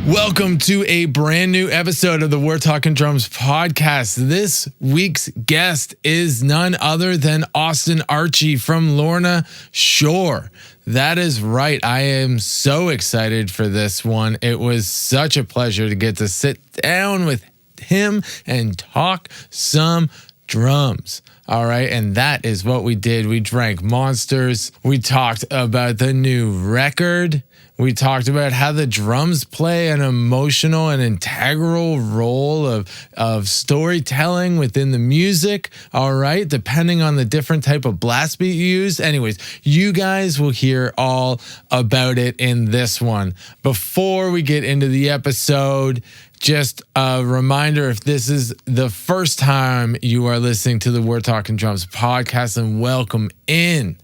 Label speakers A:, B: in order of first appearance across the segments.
A: Welcome to a brand new episode of the We're Talking Drums podcast. This week's guest is none other than Austin Archey from Lorna Shore. That is right. I am so excited for this one. It was such a pleasure to get to sit down with him and talk some drums. All right. And that is what we did. We drank Monsters. We talked about the new record. We talked about how the drums play an emotional and integral role of storytelling within the music, all right, depending on the different type of blast beat you use. Anyways, you guys will hear all about it in this one. Before we get into the episode, just a reminder, if this is the first time you are listening to the We're Talking Drums podcast, then welcome in.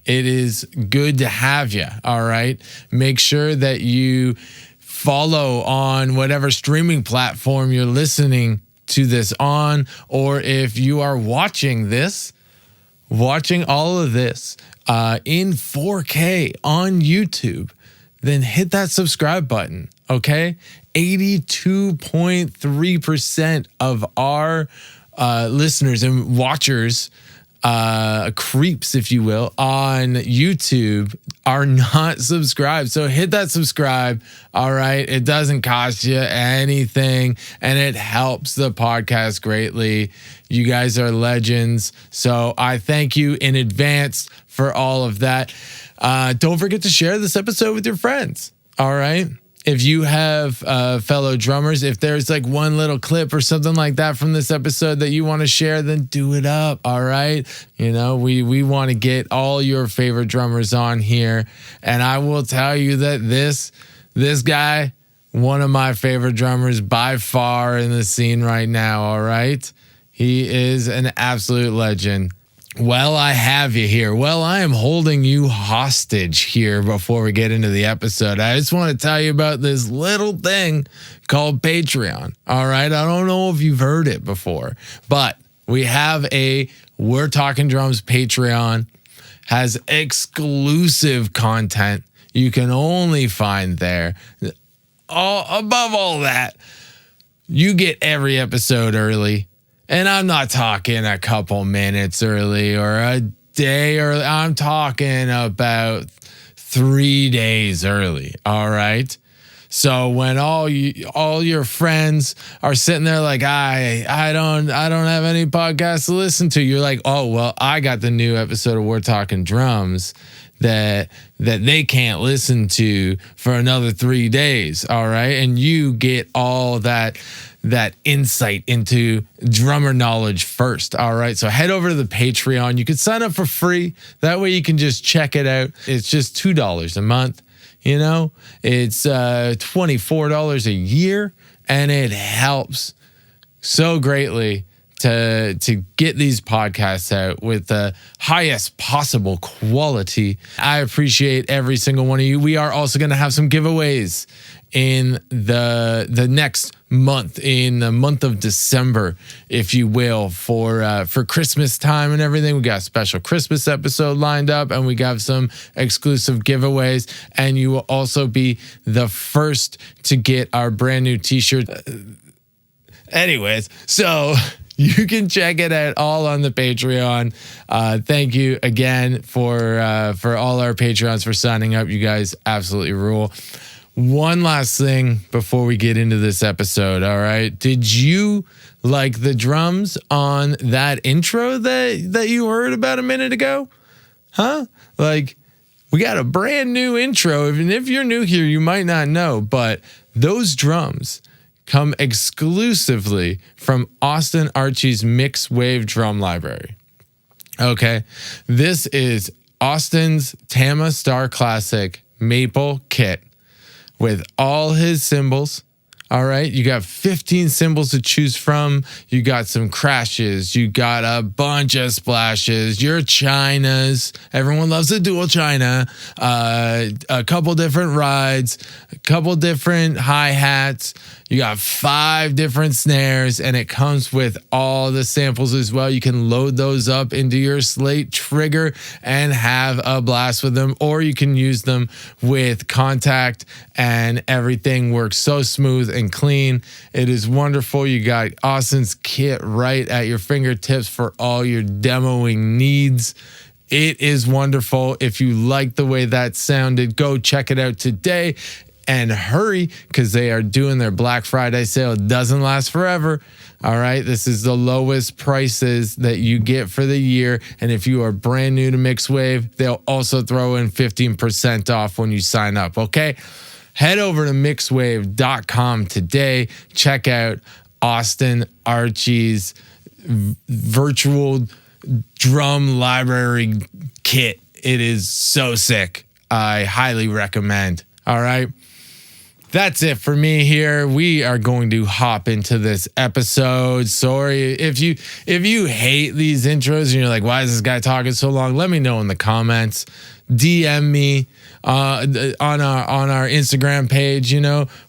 A: It is good to have you, all right? Make sure that you follow on whatever streaming platform you're listening to this on, or if you are watching all of this in 4K on YouTube, then hit that subscribe button, okay? 82.3% of our listeners and watchers, creeps, if you will, on YouTube are not subscribed. So hit that subscribe. All right. It doesn't cost you anything and it helps the podcast greatly. You guys are legends. So I thank you in advance for all of that. Don't forget to share this episode with your friends. All right. If you have fellow drummers, if there's like one little clip or something like that from this episode that you want to share, then do it up. All right. You know, we want to get all your favorite drummers on here. And I will tell you that this guy, one of my favorite drummers by far in the scene right now. All right. He is an absolute legend. Well, I have you here. Well, I am holding you hostage here before we get into the episode. I just want to tell you about this little thing called Patreon. All right. I don't know if you've heard it before, but we have a We're Talking Drums Patreon, has exclusive content you can only find there. Above all that, you get every episode early. And I'm not talking a couple minutes early or a day early. I'm talking about 3 days early. All right. So when all your friends are sitting there like, I don't have any podcasts to listen to. You're like, oh, well, I got the new episode of We're Talking Drums that they can't listen to for another 3 days. All right. And you get all that insight into drummer knowledge first. All right. So head over to the Patreon. You can sign up for free. That way you can just check it out. It's just $2 a month. You know, it's $24 a year, and it helps so greatly to get these podcasts out with the highest possible quality. I appreciate every single one of you. We are also going to have some giveaways in the next month, in the month of December, if you will, for Christmas time and everything. We got a special Christmas episode lined up, and we got some exclusive giveaways, and you will also be the first to get our brand new t-shirt. Anyways, so you can check it out all on the Patreon. Thank you again for all our Patreons for signing up. You guys absolutely rule. One last thing before we get into this episode, all right? Did you like the drums on that intro that you heard about a minute ago? Huh? Like, we got a brand new intro. Even if you're new here, you might not know, but those drums come exclusively from Austin Archey's Mixed Wave Drum Library. Okay? This is Austin's Tama Star Classic Maple Kit with all his cymbals, All right. You got 15 symbols to choose from. You got some crashes. You got a bunch of splashes. Your Chinas. Everyone loves a dual China. A couple different rides. A couple different hi-hats. You got 5 different snares, and it comes with all the samples as well. You can load those up into your slate trigger and have a blast with them, or you can use them with contact, and everything works so smooth and clean. It is wonderful. You got Austin's kit right at your fingertips for all your demoing needs. It is wonderful. If you like the way that sounded, go check it out today. And hurry, because they are doing their Black Friday sale. It doesn't last forever. All right. This is the lowest prices that you get for the year. And if you are brand new to Mixwave, they'll also throw in 15% off when you sign up. Okay. Head over to mixwave.com today. Check out Austin Archey's virtual drum library kit. It is so sick. I highly recommend. All right. That's it for me here. We are going to hop into this episode. Sorry if you hate these intros and you're like, why is this guy talking so long? Let me know in the comments. DM me on our Instagram page,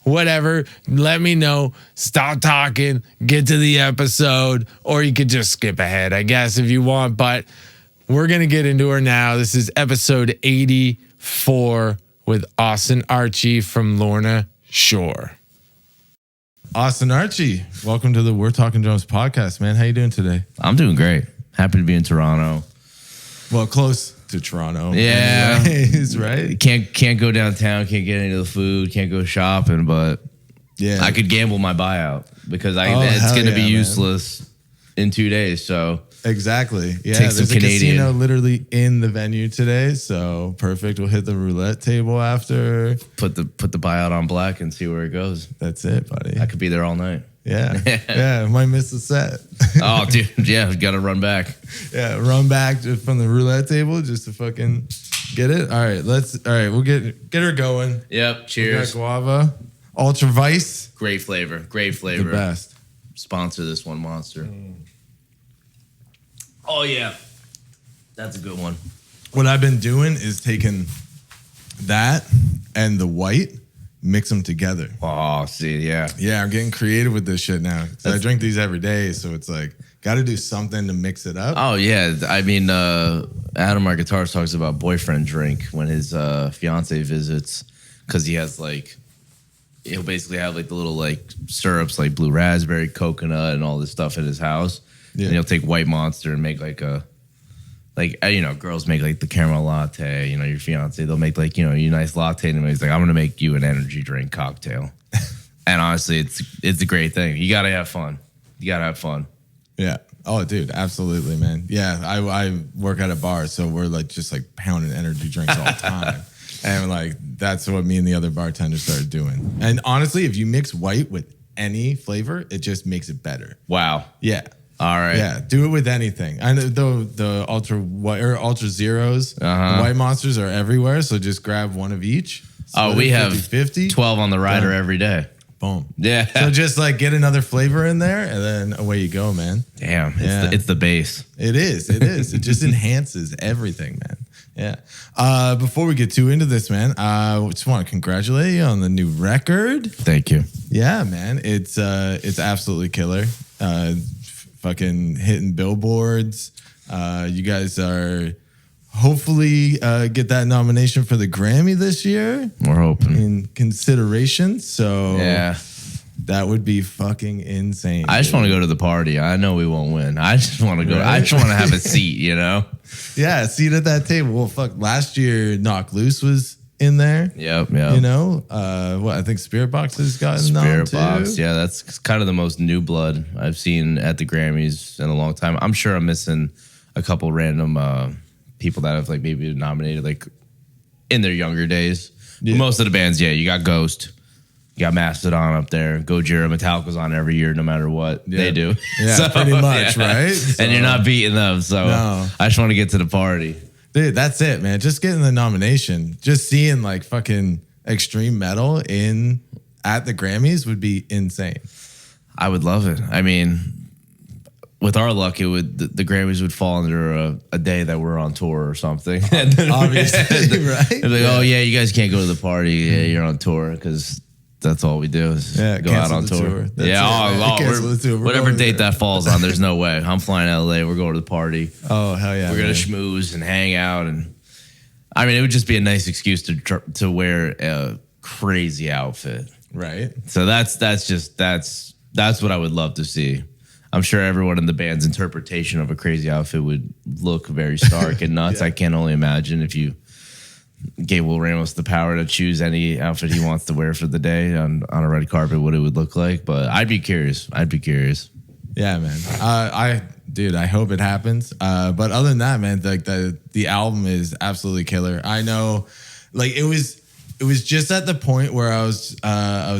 A: whatever. Let me know. Stop talking. Get to the episode, or you could just skip ahead, I guess, if you want. But we're gonna get into her now. This is episode 84 with Austin Archey from Lorna Shore. Austin Archey, welcome to the We're Talking Drums podcast, man. How you doing today?
B: I'm doing great. Happy to be in Toronto.
A: Well, close to Toronto.
B: Yeah.
A: Anyways, right?
B: Can't go downtown, can't get any of the food, can't go shopping, but
A: yeah,
B: I could gamble my buyout because it's going to be useless in 2 days, so...
A: Exactly. Yeah,
B: take
A: there's
B: some
A: a
B: Canadian.
A: casino literally in the venue today, so perfect. We'll hit the roulette table after.
B: Put the buyout on black and see where it goes.
A: That's it, buddy.
B: I could be there all night.
A: Yeah. Yeah, might miss the set.
B: Oh, dude, yeah, got to run back.
A: Yeah, run back just from the roulette table just to fucking get it. All right, we'll get her going.
B: Yep, cheers.
A: We got guava, Ultra Vice.
B: Great flavor.
A: The best.
B: Sponsor this one, Monster. Oh, yeah. That's a good one.
A: What I've been doing is taking that and the white, mix them together.
B: Oh, see, yeah.
A: Yeah, I'm getting creative with this shit now. I drink these every day, so it's like, got to do something to mix it up.
B: Oh, yeah. I mean, Adam, our guitarist, talks about boyfriend drink when his fiance visits, because he has, like, he'll basically have, like, the little, like, syrups, like blue raspberry, coconut, and all this stuff in his house. Yeah. And he'll take white Monster and make girls make like the caramel latte, your fiance, they'll make like, a nice latte. And he's like, I'm going to make you an energy drink cocktail. And honestly, it's a great thing. You got to have fun.
A: Yeah. Oh, dude, absolutely, man. Yeah. I work at a bar, so we're like, just like pounding energy drinks all the time. And like, that's what me and the other bartenders started doing. And honestly, if you mix white with any flavor, it just makes it better.
B: Wow.
A: Yeah.
B: All right.
A: Yeah, do it with anything. I know the ultra white or ultra zeros, the white Monsters are everywhere. So just grab one of each.
B: We have 12 on the rider every day.
A: Boom.
B: Yeah.
A: So just like get another flavor in there, and then away you go, man.
B: Damn. It's the base.
A: It is. It just enhances everything, man. Yeah. Before we get too into this, man, I just want to congratulate you on the new record.
B: Thank you.
A: Yeah, man. It's absolutely killer. Fucking hitting billboards. You guys are hopefully get that nomination for the Grammy this year.
B: We're hoping.
A: In consideration. So
B: yeah,
A: that would be fucking insane.
B: I just want to go to the party. I know we won't win. I just want to go. Right? I just want to have a seat, Yeah,
A: a seat at that table. Well, fuck. Last year, Knock Loose was in there.
B: Yep.
A: I think Spirit Box has gotten
B: Spirit Box. Yeah, that's kind of the most new blood I've seen at the Grammys in a long time. I'm sure I'm missing a couple random people that have like maybe been nominated like in their younger days. Yeah. But most of the bands, you got Ghost, you got Mastodon up there, Gojira, Metallica's on every year no matter what they do.
A: Yeah, so, pretty much, right? So,
B: and you're not beating them, so no. I just want to get to the party.
A: Dude, that's it, man. Just getting the nomination. Just seeing like fucking extreme metal in at the Grammys would be insane.
B: I would love it. I mean, with our luck, it would the Grammys would fall under a day that we're on tour or something.
A: Obviously, right?
B: Like, oh yeah, you guys can't go to the party. Yeah, you're on tour because that's all we do is go out on tour. Whatever date that falls on, there's no way. I'm flying to LA. We're going to the party.
A: Oh hell yeah,
B: we're gonna schmooze and hang out, and I mean, it would just be a nice excuse to wear a crazy outfit,
A: right?
B: So that's what I would love to see. I'm sure everyone in the band's interpretation of a crazy outfit would look very stark and nuts. I can only imagine if you gave Will Ramos the power to choose any outfit he wants to wear for the day on a red carpet, what it would look like. But I'd be curious.
A: Yeah, man. I hope it happens. But other than that, man, like the album is absolutely killer. I know, like it was just at the point where I was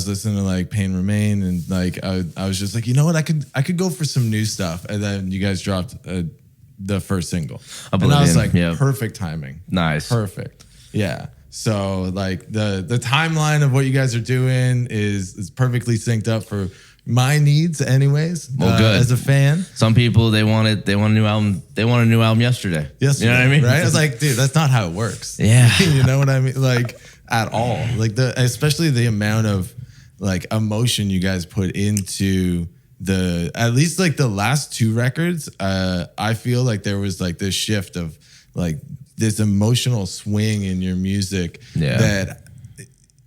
A: listening to like Pain Remain, and like I was just like, you know what, I could go for some new stuff, and then you guys dropped the first single, Oblivion. And I was like, perfect timing,
B: nice,
A: perfect, yeah. So like the timeline of what you guys are doing is perfectly synced up for my needs, anyways.
B: Well, good.
A: As a fan,
B: some people they want a new album. They want a new album yesterday.
A: Yes,
B: you know what I mean?
A: Right? I was like, dude, that's not how it works.
B: Yeah,
A: you know what I mean? Like. At all, like especially the amount of like emotion you guys put into at least like the last two records. I feel like there was like this shift of like this emotional swing in your music that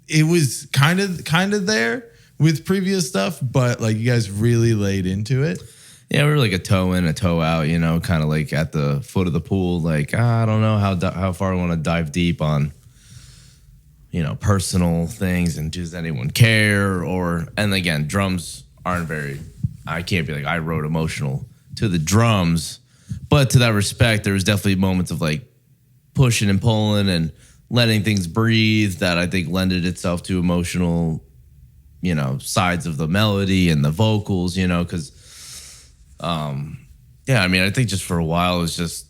A: it was kind of there with previous stuff, but like you guys really laid into it.
B: Yeah, we were like a toe in, a toe out, you know, kind of like at the foot of the pool. Like I don't know how far I want to dive deep on, you know, personal things, and does anyone care? And again, drums aren't I can't be like, I wrote emotional to the drums, but to that respect, there was definitely moments of like pushing and pulling and letting things breathe that I think lended itself to emotional, you know, sides of the melody and the vocals, you know, because, I mean, I think just for a while, it was just,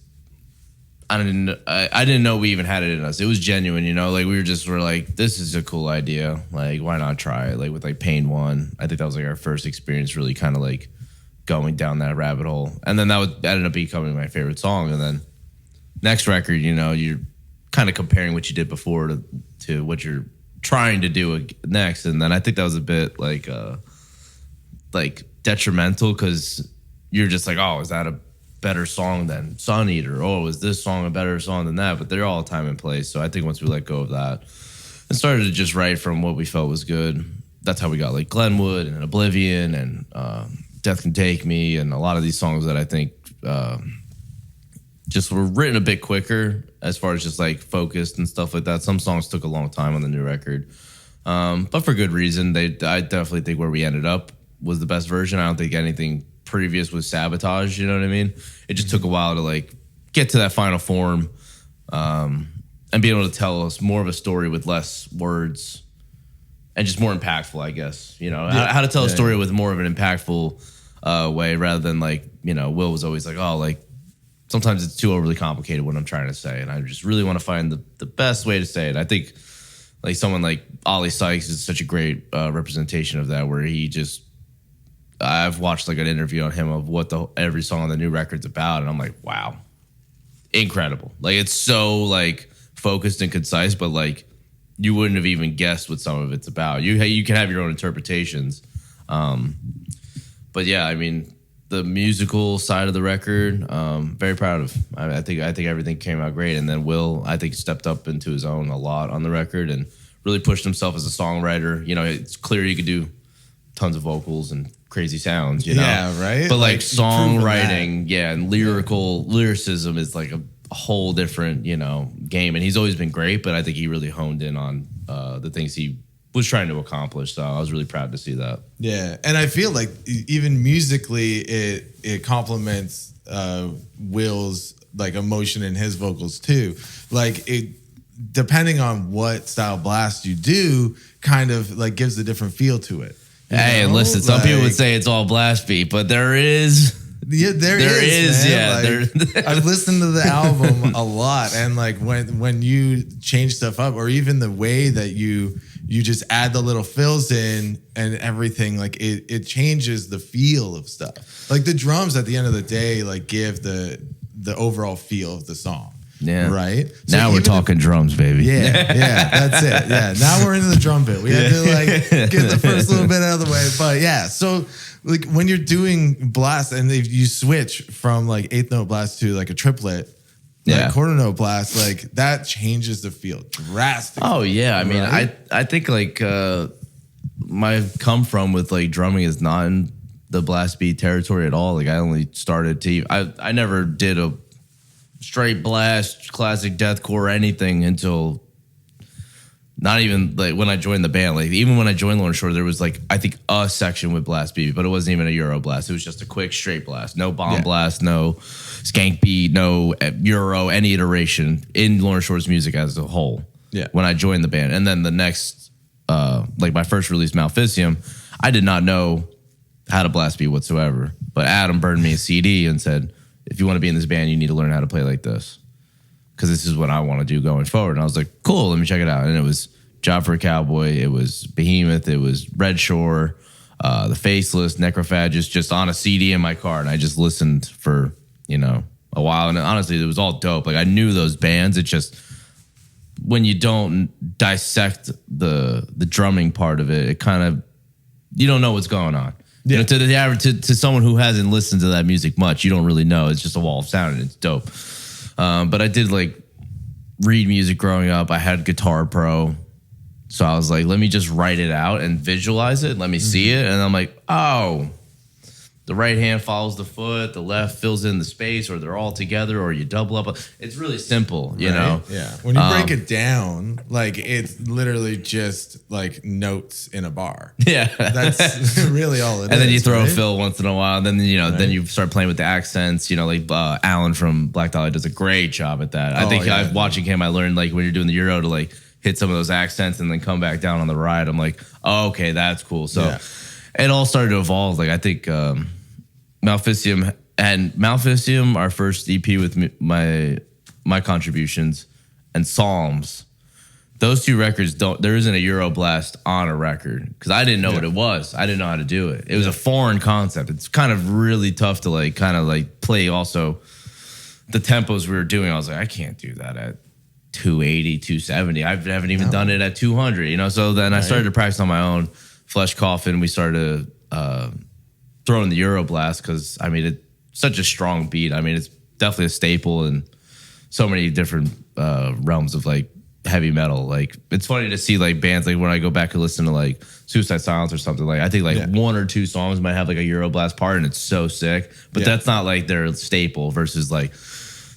B: I didn't know we even had it in us. It was genuine, you know, like we're like, this is a cool idea. Like, why not try it? Like with like Pain 1, I think that was like our first experience really kind of like going down that rabbit hole. And then that ended up becoming my favorite song. And then next record, you know, you're kind of comparing what you did before to what you're trying to do next. And then I think that was a bit like detrimental, because you're just like, oh, is that a better song than Sun Eater? Oh, is this song a better song than that? But they're all time and place. So I think once we let go of that and started to just write from what we felt was good, that's how we got like Glenwood and Oblivion and Death Can Take Me, and a lot of these songs that I think just were written a bit quicker as far as just like focused and stuff like that. Some songs took a long time on the new record, but for good reason. I definitely think where we ended up was the best version. I don't think anything previous was sabotage, you know what I mean? It just took a while to like get to that final form, and be able to tell us more of a story with less words and just more impactful, I guess. You know, how to tell a story with more of an impactful way, rather than like, you know, Will was always like, oh, like sometimes it's too overly complicated what I'm trying to say, and I just really want to find the best way to say it. I think like someone like Ollie Sykes is such a great representation of that, where he just, I've watched like an interview on him of what every song on the new record's about, and I'm like, wow, incredible. Like it's so like focused and concise, but like you wouldn't have even guessed what some of it's about. You can have your own interpretations, but yeah, I mean the musical side of the record, very proud of. I think everything came out great, and then Will, I think, stepped up into his own a lot on the record and really pushed himself as a songwriter. You know, it's clear he could do tons of vocals and crazy sounds, you know?
A: Yeah, right?
B: But like songwriting, and lyricism is like a whole different, you know, game. And he's always been great, but I think he really honed in on the things he was trying to accomplish. So I was really proud to see that.
A: Yeah. And I feel like even musically, it complements Will's like emotion in his vocals too. Like it, depending on what style blast you do, kind of like gives a different feel to it.
B: Hey, and listen, some people would say it's all blast beat, but there is
A: Yeah, there is, man. Like, I've listened to the album a lot, and like when you change stuff up, or even the way that you just add the little fills in and everything, like it changes the feel of stuff. Like the drums at the end of the day, like give the overall feel of the song. Yeah. Right.
B: So now we're talking drums, baby.
A: Yeah. That's it. Yeah. Now we're into the drum bit. We had to like get the first little bit out of the way. But yeah. So like when you're doing blast and if you switch from like eighth note blast to like a triplet, like quarter note blast, like that changes the feel drastically.
B: Oh yeah. I mean, I think like my come from with like drumming is not in the blast beat territory at all. Like I only started to I never did a straight blast, classic deathcore or anything until not even like when I joined the band. Like even when I joined Lorna Shore, there was like I think a section with blast beat, but it wasn't even a Euro blast. It was just a quick straight blast, no bomb blast, no skank beat, no Euro, any iteration in Lorna Shore's music as a whole. Yeah. When I joined the band, and then the next, like my first release, Malficium, I did not know how to blast beat whatsoever. But Adam burned me a CD and said, if you want to be in this band, you need to learn how to play like this. Because this is what I want to do going forward. And I was like, cool, let me check it out. And it was Job for a Cowboy, it was Behemoth, it was Red Shore, The Faceless, Necrophagist, just on a CD in my car. And I just listened for, a while. And honestly, it was all dope. Like I knew those bands. It just, when you don't dissect the drumming part of it, it kind of, you don't know what's going on. Yeah. To the average, to someone who hasn't listened to that music much, you don't really know. It's just a wall of sound and it's dope. But I did like read music growing up. I had Guitar Pro. So I was like, let me just write it out and visualize it. Let me see it. And I'm like, oh, the right hand follows the foot. The left fills in the space, or they're all together, or you double up. It's really simple, you know?
A: Yeah. When you break it down, like it's literally just like notes in a bar.
B: Yeah.
A: That's really all it is.
B: And then you throw a fill once in a while. And then, then you start playing with the accents. Like Alan from Black Dahlia does a great job at that. I think watching him, I learned like when you're doing the Euro to like hit some of those accents and then come back down on the ride. I'm like, oh, okay, that's cool. So it all started to evolve. Like I think Malficium, our first EP with my contributions, and Psalms. Those two records there isn't a Euroblast on a record because I didn't know what it was. I didn't know how to do it. It was a foreign concept. It's kind of really tough to like kind of like play also the tempos we were doing. I was like, I can't do that at 280, 270. I haven't even done it at 200, So then I started to practice on my own. Flesh Coffin, we started throwing the Euroblast because, I mean, it's such a strong beat. I mean, it's definitely a staple in so many different realms of, like, heavy metal. Like, it's funny to see, like, bands, like, when I go back and listen to, like, Suicide Silence or something, like, I think, like, one or two songs might have, like, a Euroblast part, and it's so sick. But that's not, like, their staple versus, like,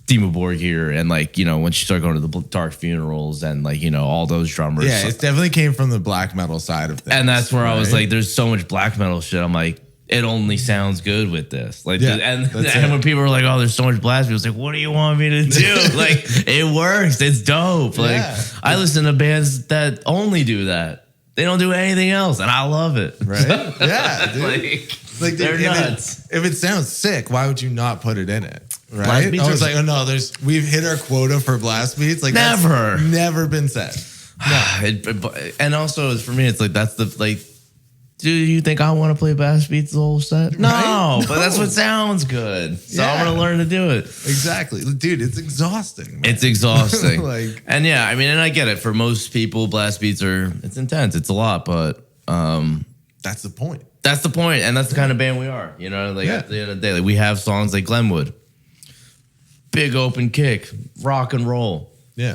B: Dimmu Borgir and like, when you start going to the Dark Funerals and like, all those drummers.
A: Yeah, it definitely came from the black metal side of things.
B: And that's where I was like, there's so much black metal shit. I'm like, it only sounds good with this. Like, and when people are like, oh, there's so much blast, people like, what do you want me to do? Like, it works. It's dope. Like, I listen to bands that only do that. They don't do anything else, and I love it.
A: Right? Yeah, dude. Like
B: they're nuts.
A: If it sounds sick, why would you not put it in it? Right? I was like, oh no, we've hit our quota for blast beats. Like never been said. No.
B: And also for me, it's like that's the like. Do you think I want to play blast beats the whole set? No, but that's what sounds good. So I'm gonna learn to do it.
A: Exactly, dude. It's exhausting. Man.
B: It's exhausting. And I mean, and I get it. For most people, blast beats it's intense. It's a lot, but
A: that's the point.
B: That's the point, and that's the kind of band we are. Like at the end of the day, like we have songs like Glenwood. Big open kick, rock and roll.
A: Yeah.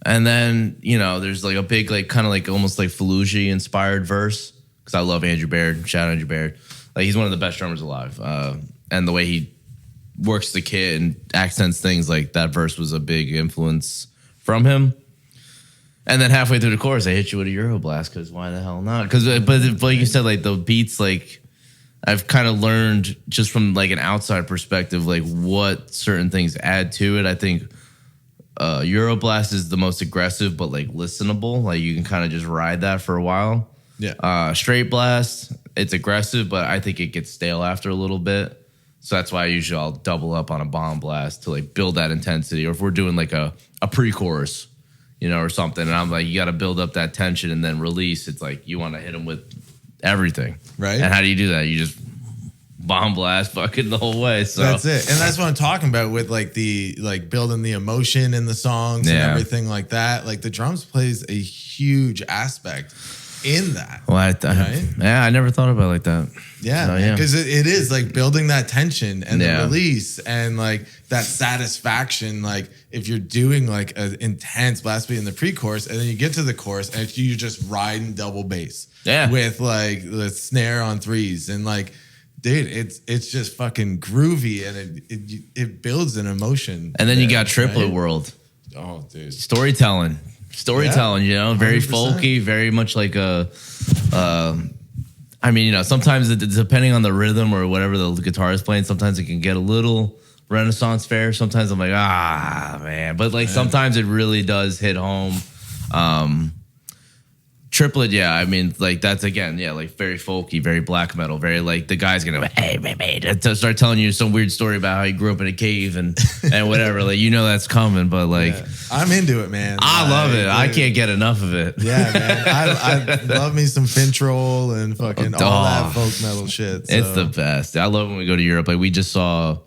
B: And then, there's like a big, like kind of like almost like Fallujah inspired verse. Because I love Andrew Baird. Shout out Andrew Baird. Like he's one of the best drummers alive. And the way he works the kit and accents things, like that verse was a big influence from him. And then halfway through the chorus, I hit you with a Euroblast because why the hell not? But like you said, like the beats, like I've kind of learned just from like an outside perspective, like what certain things add to it. I think Euroblast is the most aggressive, but like listenable. Like you can kind of just ride that for a while.
A: Yeah.
B: Straight Blast, it's aggressive, but I think it gets stale after a little bit. So that's why usually I'll double up on a bomb blast to like build that intensity. Or if we're doing like a pre-chorus, you know, or something, and I'm like, you got to build up that tension and then release. It's like you want to hit them with everything,
A: right?
B: And how do you do that? You just bomb blast fucking the whole way. So
A: that's it. And that's what I'm talking about with like the like building the emotion in the songs and everything like that. Like the drums plays a huge aspect in that.
B: Well,
A: right?
B: I never thought about it like that.
A: Yeah, because it is like building that tension and the release and like that satisfaction. Like if you're doing like an intense blast beat in the pre-chorus and then you get to the chorus and you're just riding double bass with like the snare on threes and like, dude, it's just fucking groovy and it builds an emotion.
B: And then you got Triplet World.
A: Oh, dude,
B: storytelling, you know, very 100%. Folky, very much like a. I mean, you know, sometimes depending on the rhythm or whatever the guitar is playing, sometimes it can get a little Renaissance fair. Sometimes I'm like, man. But like sometimes it really does hit home. Triplet, I mean, like that's again, like very folky, very black metal, very like the guy's gonna, hey, to start telling you some weird story about how he grew up in a cave and whatever. Like, you know, that's coming, but like,
A: I'm into it, man.
B: I love it. I can't get enough of it.
A: Yeah, man. I love me some Fintroll and fucking all that folk metal shit. So.
B: It's the best. I love when we go to Europe. Like we just saw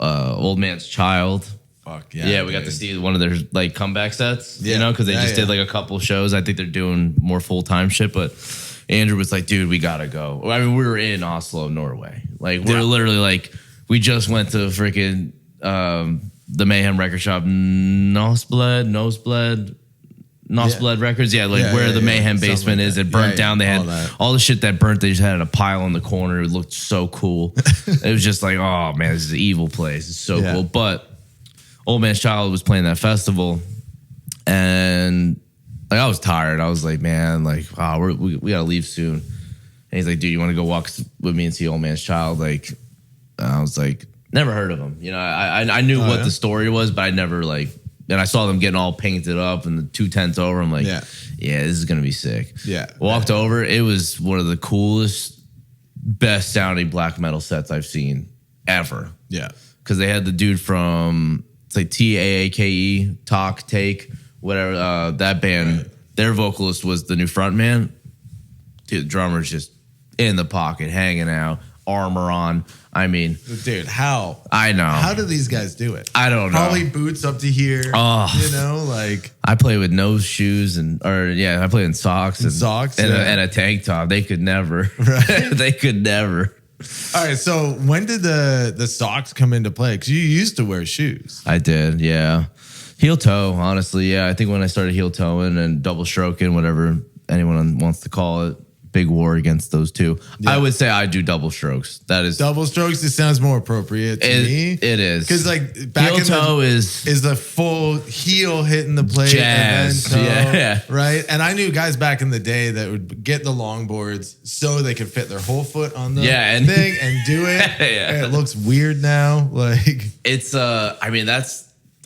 B: Old Man's Child.
A: Fuck yeah.
B: Yeah, we got to see one of their like comeback sets, you know, because they just did like a couple shows. I think they're doing more full-time shit, but Andrew was like, dude, we gotta go. I mean, we were in Oslo, Norway. Like we're literally like, we just went to freaking the Mayhem record shop, Nosbled Records. Yeah, like where the Mayhem basement is. It burnt down. They had all the shit that burnt. They just had in a pile in the corner. It looked so cool. It was just like, oh man, this is an evil place. It's so cool. But Old Man's Child was playing that festival, and like I was tired. I was like, man, like, we gotta leave soon. And he's like, dude, you want to go walk with me and see Old Man's Child? Like, I was like, never heard of him. You know, I knew what the story was, but I never like. And I saw them getting all painted up and the 2 tents over. I'm like, yeah, this is gonna be sick. Yeah, walked over. It was one of the coolest, best sounding black metal sets I've seen ever. Yeah, because they had the dude from. It's like TAAKE, Take, whatever, that band, their vocalist was the new frontman. Dude, the drummer's just in the pocket, hanging out, armor on. I mean,
A: dude, how?
B: I know.
A: How do these guys do it?
B: I don't know.
A: Probably boots up to here. Oh, you know, like
B: I play with no shoes I play in socks and a tank top. They could never. Right? They could never.
A: All right, so when did the socks come into play? Because you used to wear shoes.
B: I did, yeah. Heel toe, honestly, yeah. I think when I started heel toeing and double stroking, whatever anyone wants to call it, big war against those two. Yeah. I would say I do double strokes. That is
A: double strokes. It sounds more appropriate to me.
B: It is
A: because like back
B: heel toe is
A: the full heel hitting the plate,
B: jazz,
A: and then toe, right? And I knew guys back in the day that would get the longboards so they could fit their whole foot on the thing and do it. And it looks weird now. Like
B: it's I mean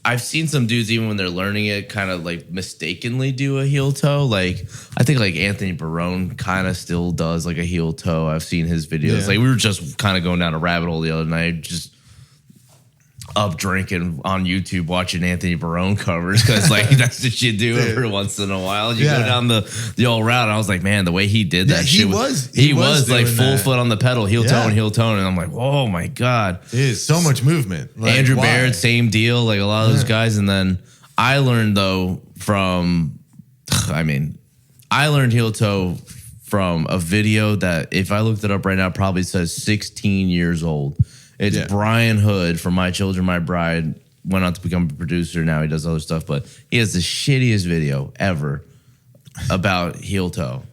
B: I've seen some dudes, even when they're learning it, kind of like mistakenly do a heel toe. Like I think like Anthony Barone kind of still does like a heel toe. I've seen his videos. Like we were just kind of going down a rabbit hole the other night, just up drinking on YouTube watching Anthony Barone covers because like that's what you do every once in a while. You go down the old route. And I was like, man, the way he did that shit he was like full foot on the pedal, heel toe and heel toe, and I'm like, oh my god,
A: there's so much movement.
B: Like, Andrew Baird, same deal, like a lot of those guys. And then I learned though I learned heel toe from a video that if I looked it up right now, probably says 16 years old. It's Brian Hood from My Children, My Bride. Went on to become a producer. Now he does other stuff, but he has the shittiest video ever about heel toe,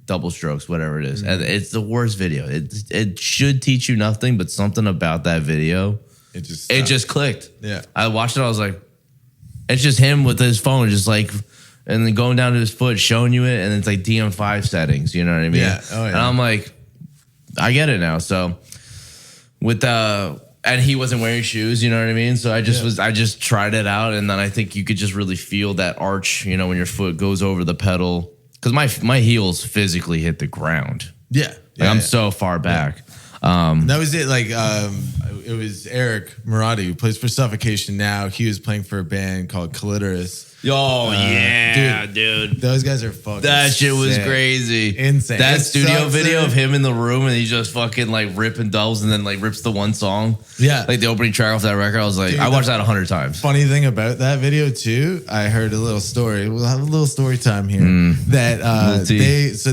B: double strokes, whatever it is. And it's the worst video. It should teach you nothing, but something about that video, it just clicked. Yeah, I watched it. I was like, it's just him with his phone, just like, and then going down to his foot, showing you it, and it's like DM5 settings. You know what I mean? Yeah. Oh, yeah. And I'm like, I get it now. So. And he wasn't wearing shoes, you know what I mean? So I just tried it out, and then I think you could just really feel that arch, you know, when your foot goes over the pedal. Because my heels physically hit the ground. Yeah. I'm so far back.
A: That was it. Like, it was Eric Murati, who plays for Suffocation now. He was playing for a band called Clitoris.
B: Oh, yeah, dude.
A: Those guys are fucking
B: That shit was
A: sick.
B: crazy.
A: Insane.
B: That
A: It's
B: studio
A: so
B: video
A: sick.
B: of him in the room and he's just fucking like ripping doubles and then like rips the one song.
A: Yeah.
B: Like the opening track off that record. I was like,
A: Dude,
B: I watched that 100 times.
A: Funny thing about that video too, I heard a little story. We'll have a little story time here. That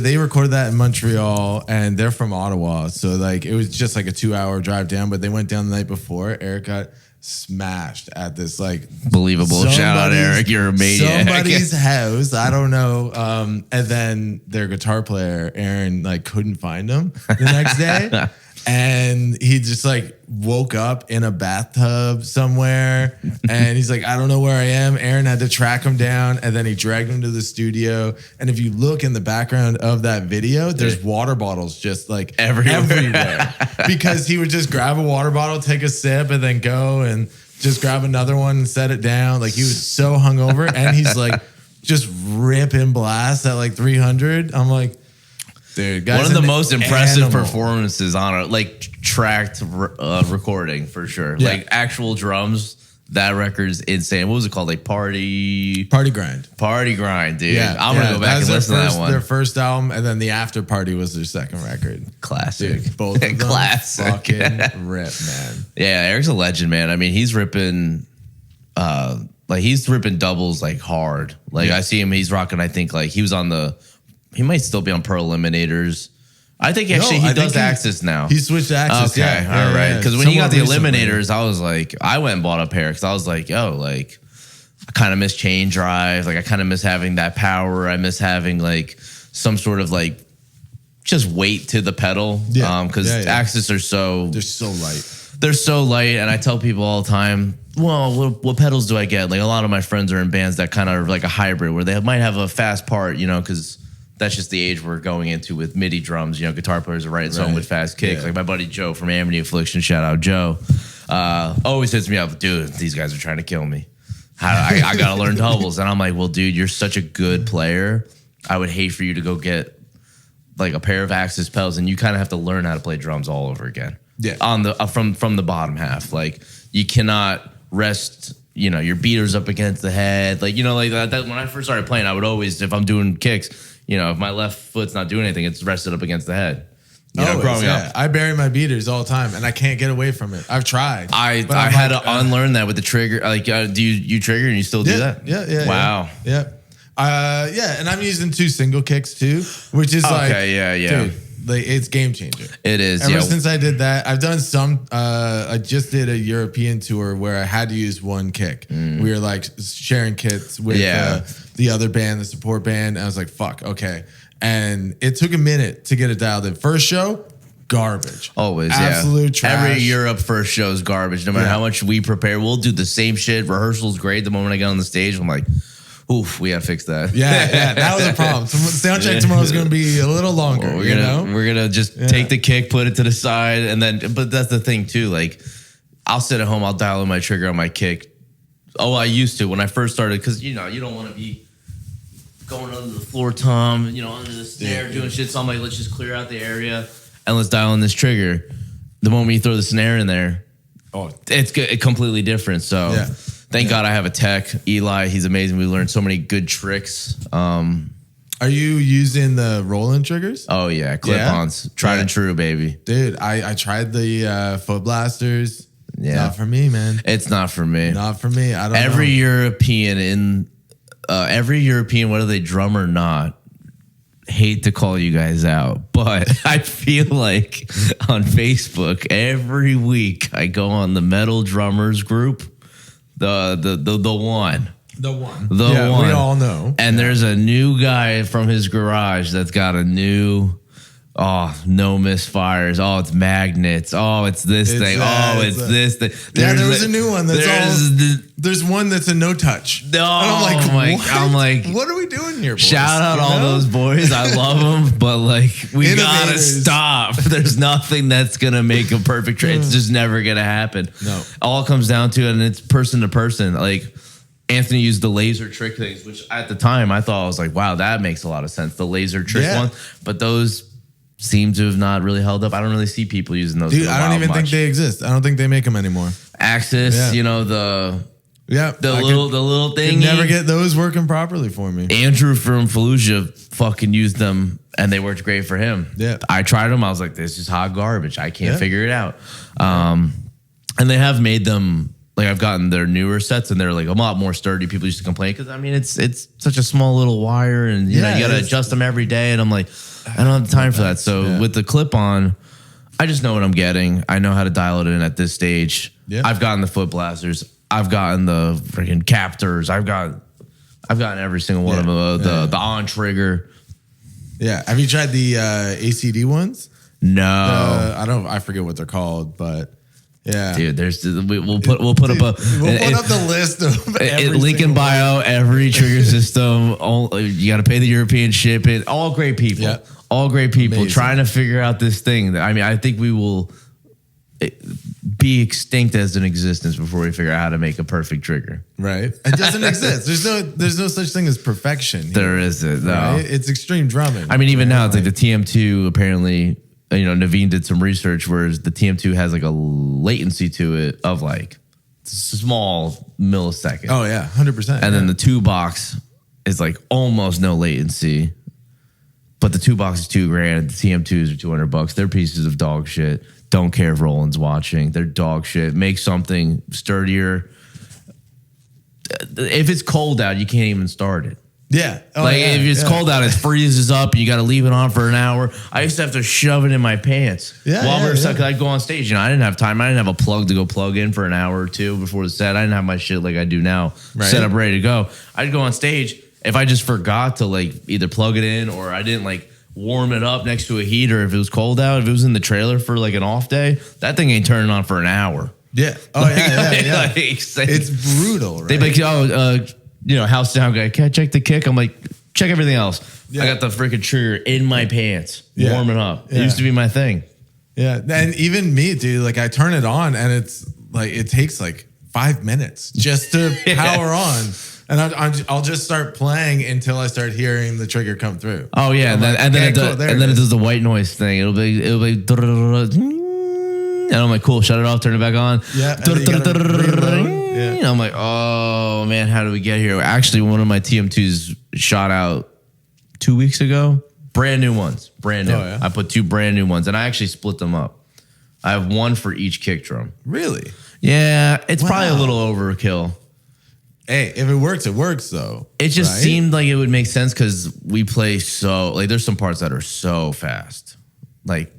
A: they recorded that in Montreal and they're from Ottawa. So like it was just like a 2-hour drive down, but they went down the night before. Eric got smashed at this like
B: Believable. Shout out, Eric. You're a maniac.
A: Somebody's house. I don't know. And then their guitar player, Aaron, like couldn't find him the next day. And he just like woke up in a bathtub somewhere and he's like, I don't know where I am. Aaron had to track him down and then he dragged him to the studio. And if you look in the background of that video, there's water bottles just like everywhere. Because he would just grab a water bottle, take a sip and then go and just grab another one and set it down. Like he was so hungover and he's like just ripping blast at like 300. I'm like, dude,
B: one of the most impressive performances on a like tracked recording for sure.
A: Yeah.
B: Like actual drums. That record's insane. What was it called? Like Party
A: Grind.
B: Party Grind, dude.
A: Yeah,
B: I'm gonna go back and listen to that one.
A: Their first album, and then the After Party was their second record.
B: Classic.
A: Dude, both of them
B: Classic.
A: fucking rip, man.
B: Yeah, Eric's a legend, man. I mean, he's ripping he's ripping doubles like hard. Like I see him, he's rocking, I think like he might still be on Pro Eliminators. I think actually he does Axis now.
A: He switched to Axis.
B: Okay,
A: yeah.
B: all right. Because when he got the
A: recently.
B: Eliminators, I was like, I went and bought a pair because I was like, yo, like I kind of miss chain drive. Like I kind of miss having that power. I miss having like some sort of like just weight to the pedal.
A: Yeah.
B: Because Axis
A: they're so light.
B: They're so light, and I tell people all the time, well, what pedals do I get? Like a lot of my friends are in bands that kind of are like a hybrid where they might have a fast part, you know, because that's just the age we're going into with MIDI drums. You know, guitar players are writing song with fast kicks.
A: Yeah.
B: Like my buddy Joe from Amity Affliction, shout out Joe, always hits me up, dude, these guys are trying to kill me. I got to learn doubles. And I'm like, well, dude, you're such a good player. I would hate for you to go get like a pair of Axis pedals and you kind of have to learn how to play drums all over again.
A: Yeah.
B: On the from the bottom half. Like you cannot rest, you know, your beaters up against the head. Like, you know, like that when I first started playing, I would always, if I'm doing kicks, you know, if my left foot's not doing anything, it's rested up against the head. You know, growing up.
A: I bury my beaters all the time and I can't get away from it. I've tried.
B: I had to unlearn that with the trigger. Like, do you trigger and you still do that?
A: Yeah.
B: Wow.
A: Yeah. And I'm using 2 single kicks too, which is dude, like it's game changer.
B: It is.
A: Ever since I did that, I've done some. I just did a European tour where I had to use 1 kick. We were like sharing kits with the other band, the support band. And I was like, fuck, okay. And it took a minute to get it dialed in. First show, garbage.
B: Always,
A: absolute trash.
B: Every Europe first show is garbage. No matter how much we prepare, we'll do the same shit. Rehearsal's great. The moment I get on the stage, I'm like, oof, we gotta fix that.
A: Yeah, that was a problem. Soundcheck tomorrow is gonna be a little longer.
B: Well, we're gonna just take the kick, put it to the side, and then. But that's the thing too. Like, I'll sit at home, I'll dial in my trigger on my kick. Oh, I used to when I first started because you know you don't want to be going under the floor tom, you know, under the snare doing shit. So I'm like, let's just clear out the area and let's dial in this trigger. The moment you throw the snare in there, it's completely different. So. Yeah. Thank God I have a tech, Eli. He's amazing. We learned so many good tricks.
A: Are you using the Roland triggers?
B: Oh, yeah. Clip-ons. Tried and true, baby.
A: Dude, I tried the foot blasters. Yeah. Not for me, man.
B: It's not for me.
A: Not for me. I don't know.
B: Every European, whether they drum or not, hate to call you guys out, but I feel like on Facebook, every week I go on the Metal Drummers group. The one.
A: We all know.
B: And there's a new guy from his garage that's got a new, no misfires. Oh, it's magnets. Oh, it's this thing. It's this thing.
A: There was a new one there's one that's a no touch.
B: No, I'm like,
A: what are we doing here, boys?
B: Shout out all those boys. I love them, but like, we gotta stop. There's nothing that's gonna make a perfect trade. It's just never gonna happen.
A: No.
B: All comes down to it, and it's person to person. Like, Anthony used the laser trick things, which at the time I thought, I was like, wow, that makes a lot of sense. The laser trick one. But those seem to have not really held up. I don't really see people using those.
A: Dude, I don't even think they exist. I don't think they make them anymore.
B: Axis, you know, the little thing.
A: Never get those working properly for me.
B: Andrew from Fallujah fucking used them and they worked great for him.
A: Yeah.
B: I tried them. I was like, this is hot garbage. I can't figure it out. And they have made them, like I've gotten their newer sets and they're like a lot more sturdy. People used to complain because I mean, it's such a small little wire and you know, you got to adjust them every day. And I'm like, I don't have the time for that. So with the clip on, I just know what I'm getting. I know how to dial it in at this stage. Yeah. I've gotten the foot blasters. I've gotten the freaking captors. I've gotten every single one of them. The on trigger.
A: Yeah. Have you tried the ACD ones?
B: No.
A: I forget what they're called, but yeah.
B: Dude, we'll put up
A: the list of
B: link in bio, every trigger system. You got to pay the European shipping. All great people. Yeah. All great people. Amazing. Trying to figure out this thing. I mean, I think we will be extinct as an existence before we figure out how to make a perfect trigger.
A: Right. It doesn't exist. There's no such thing as perfection here.
B: There isn't. No.
A: Right? It's extreme drumming.
B: I mean, even now, it's like the TM2 apparently, you know, Naveen did some research where the TM2 has like a latency to it of like small millisecond.
A: Oh yeah, 100%.
B: And then the 2-box is like almost no latency. But the 2-box is $2,000. The TM2s are $200. They're pieces of dog shit. Don't care if Roland's watching. They're dog shit. Make something sturdier. If it's cold out, you can't even start it.
A: Yeah.
B: If it's cold out, it freezes up. You got to leave it on for an hour. I used to have to shove it in my pants while we were stuck. I'd go on stage. You know, I didn't have time. I didn't have a plug to go plug in for an hour or two before the set. I didn't have my shit like I do now set up ready to go. I'd go on stage. If I just forgot to like either plug it in or I didn't like warm it up next to a heater, if it was cold out, if it was in the trailer for like an off day, that thing ain't turning on for an hour.
A: Yeah. Oh, yeah. It's brutal, right?
B: They'd be like, you know, house sound guy, can I check the kick? I'm like, check everything else. Yeah. I got the freaking trigger in my pants, warming up. It used to be my thing.
A: Yeah. And even me, dude, like I turn it on and it's like, it takes like 5 minutes just to power on. And I'll just start playing until I start hearing the trigger come through.
B: Oh yeah, and then it does the white noise thing. It'll be, and I'm like, cool, shut it off, turn it back on.
A: Yeah.
B: And I'm like, oh man, how do we get here? Actually, one of my TM2s shot out 2 weeks ago. Brand new ones, brand new. Oh, yeah? I put 2 brand new ones, and I actually split them up. I have one for each kick drum.
A: Really?
B: Yeah, it's probably a little overkill.
A: Hey, if it works though.
B: It just seemed like it would make sense because we play so, like there's some parts that are so fast. Like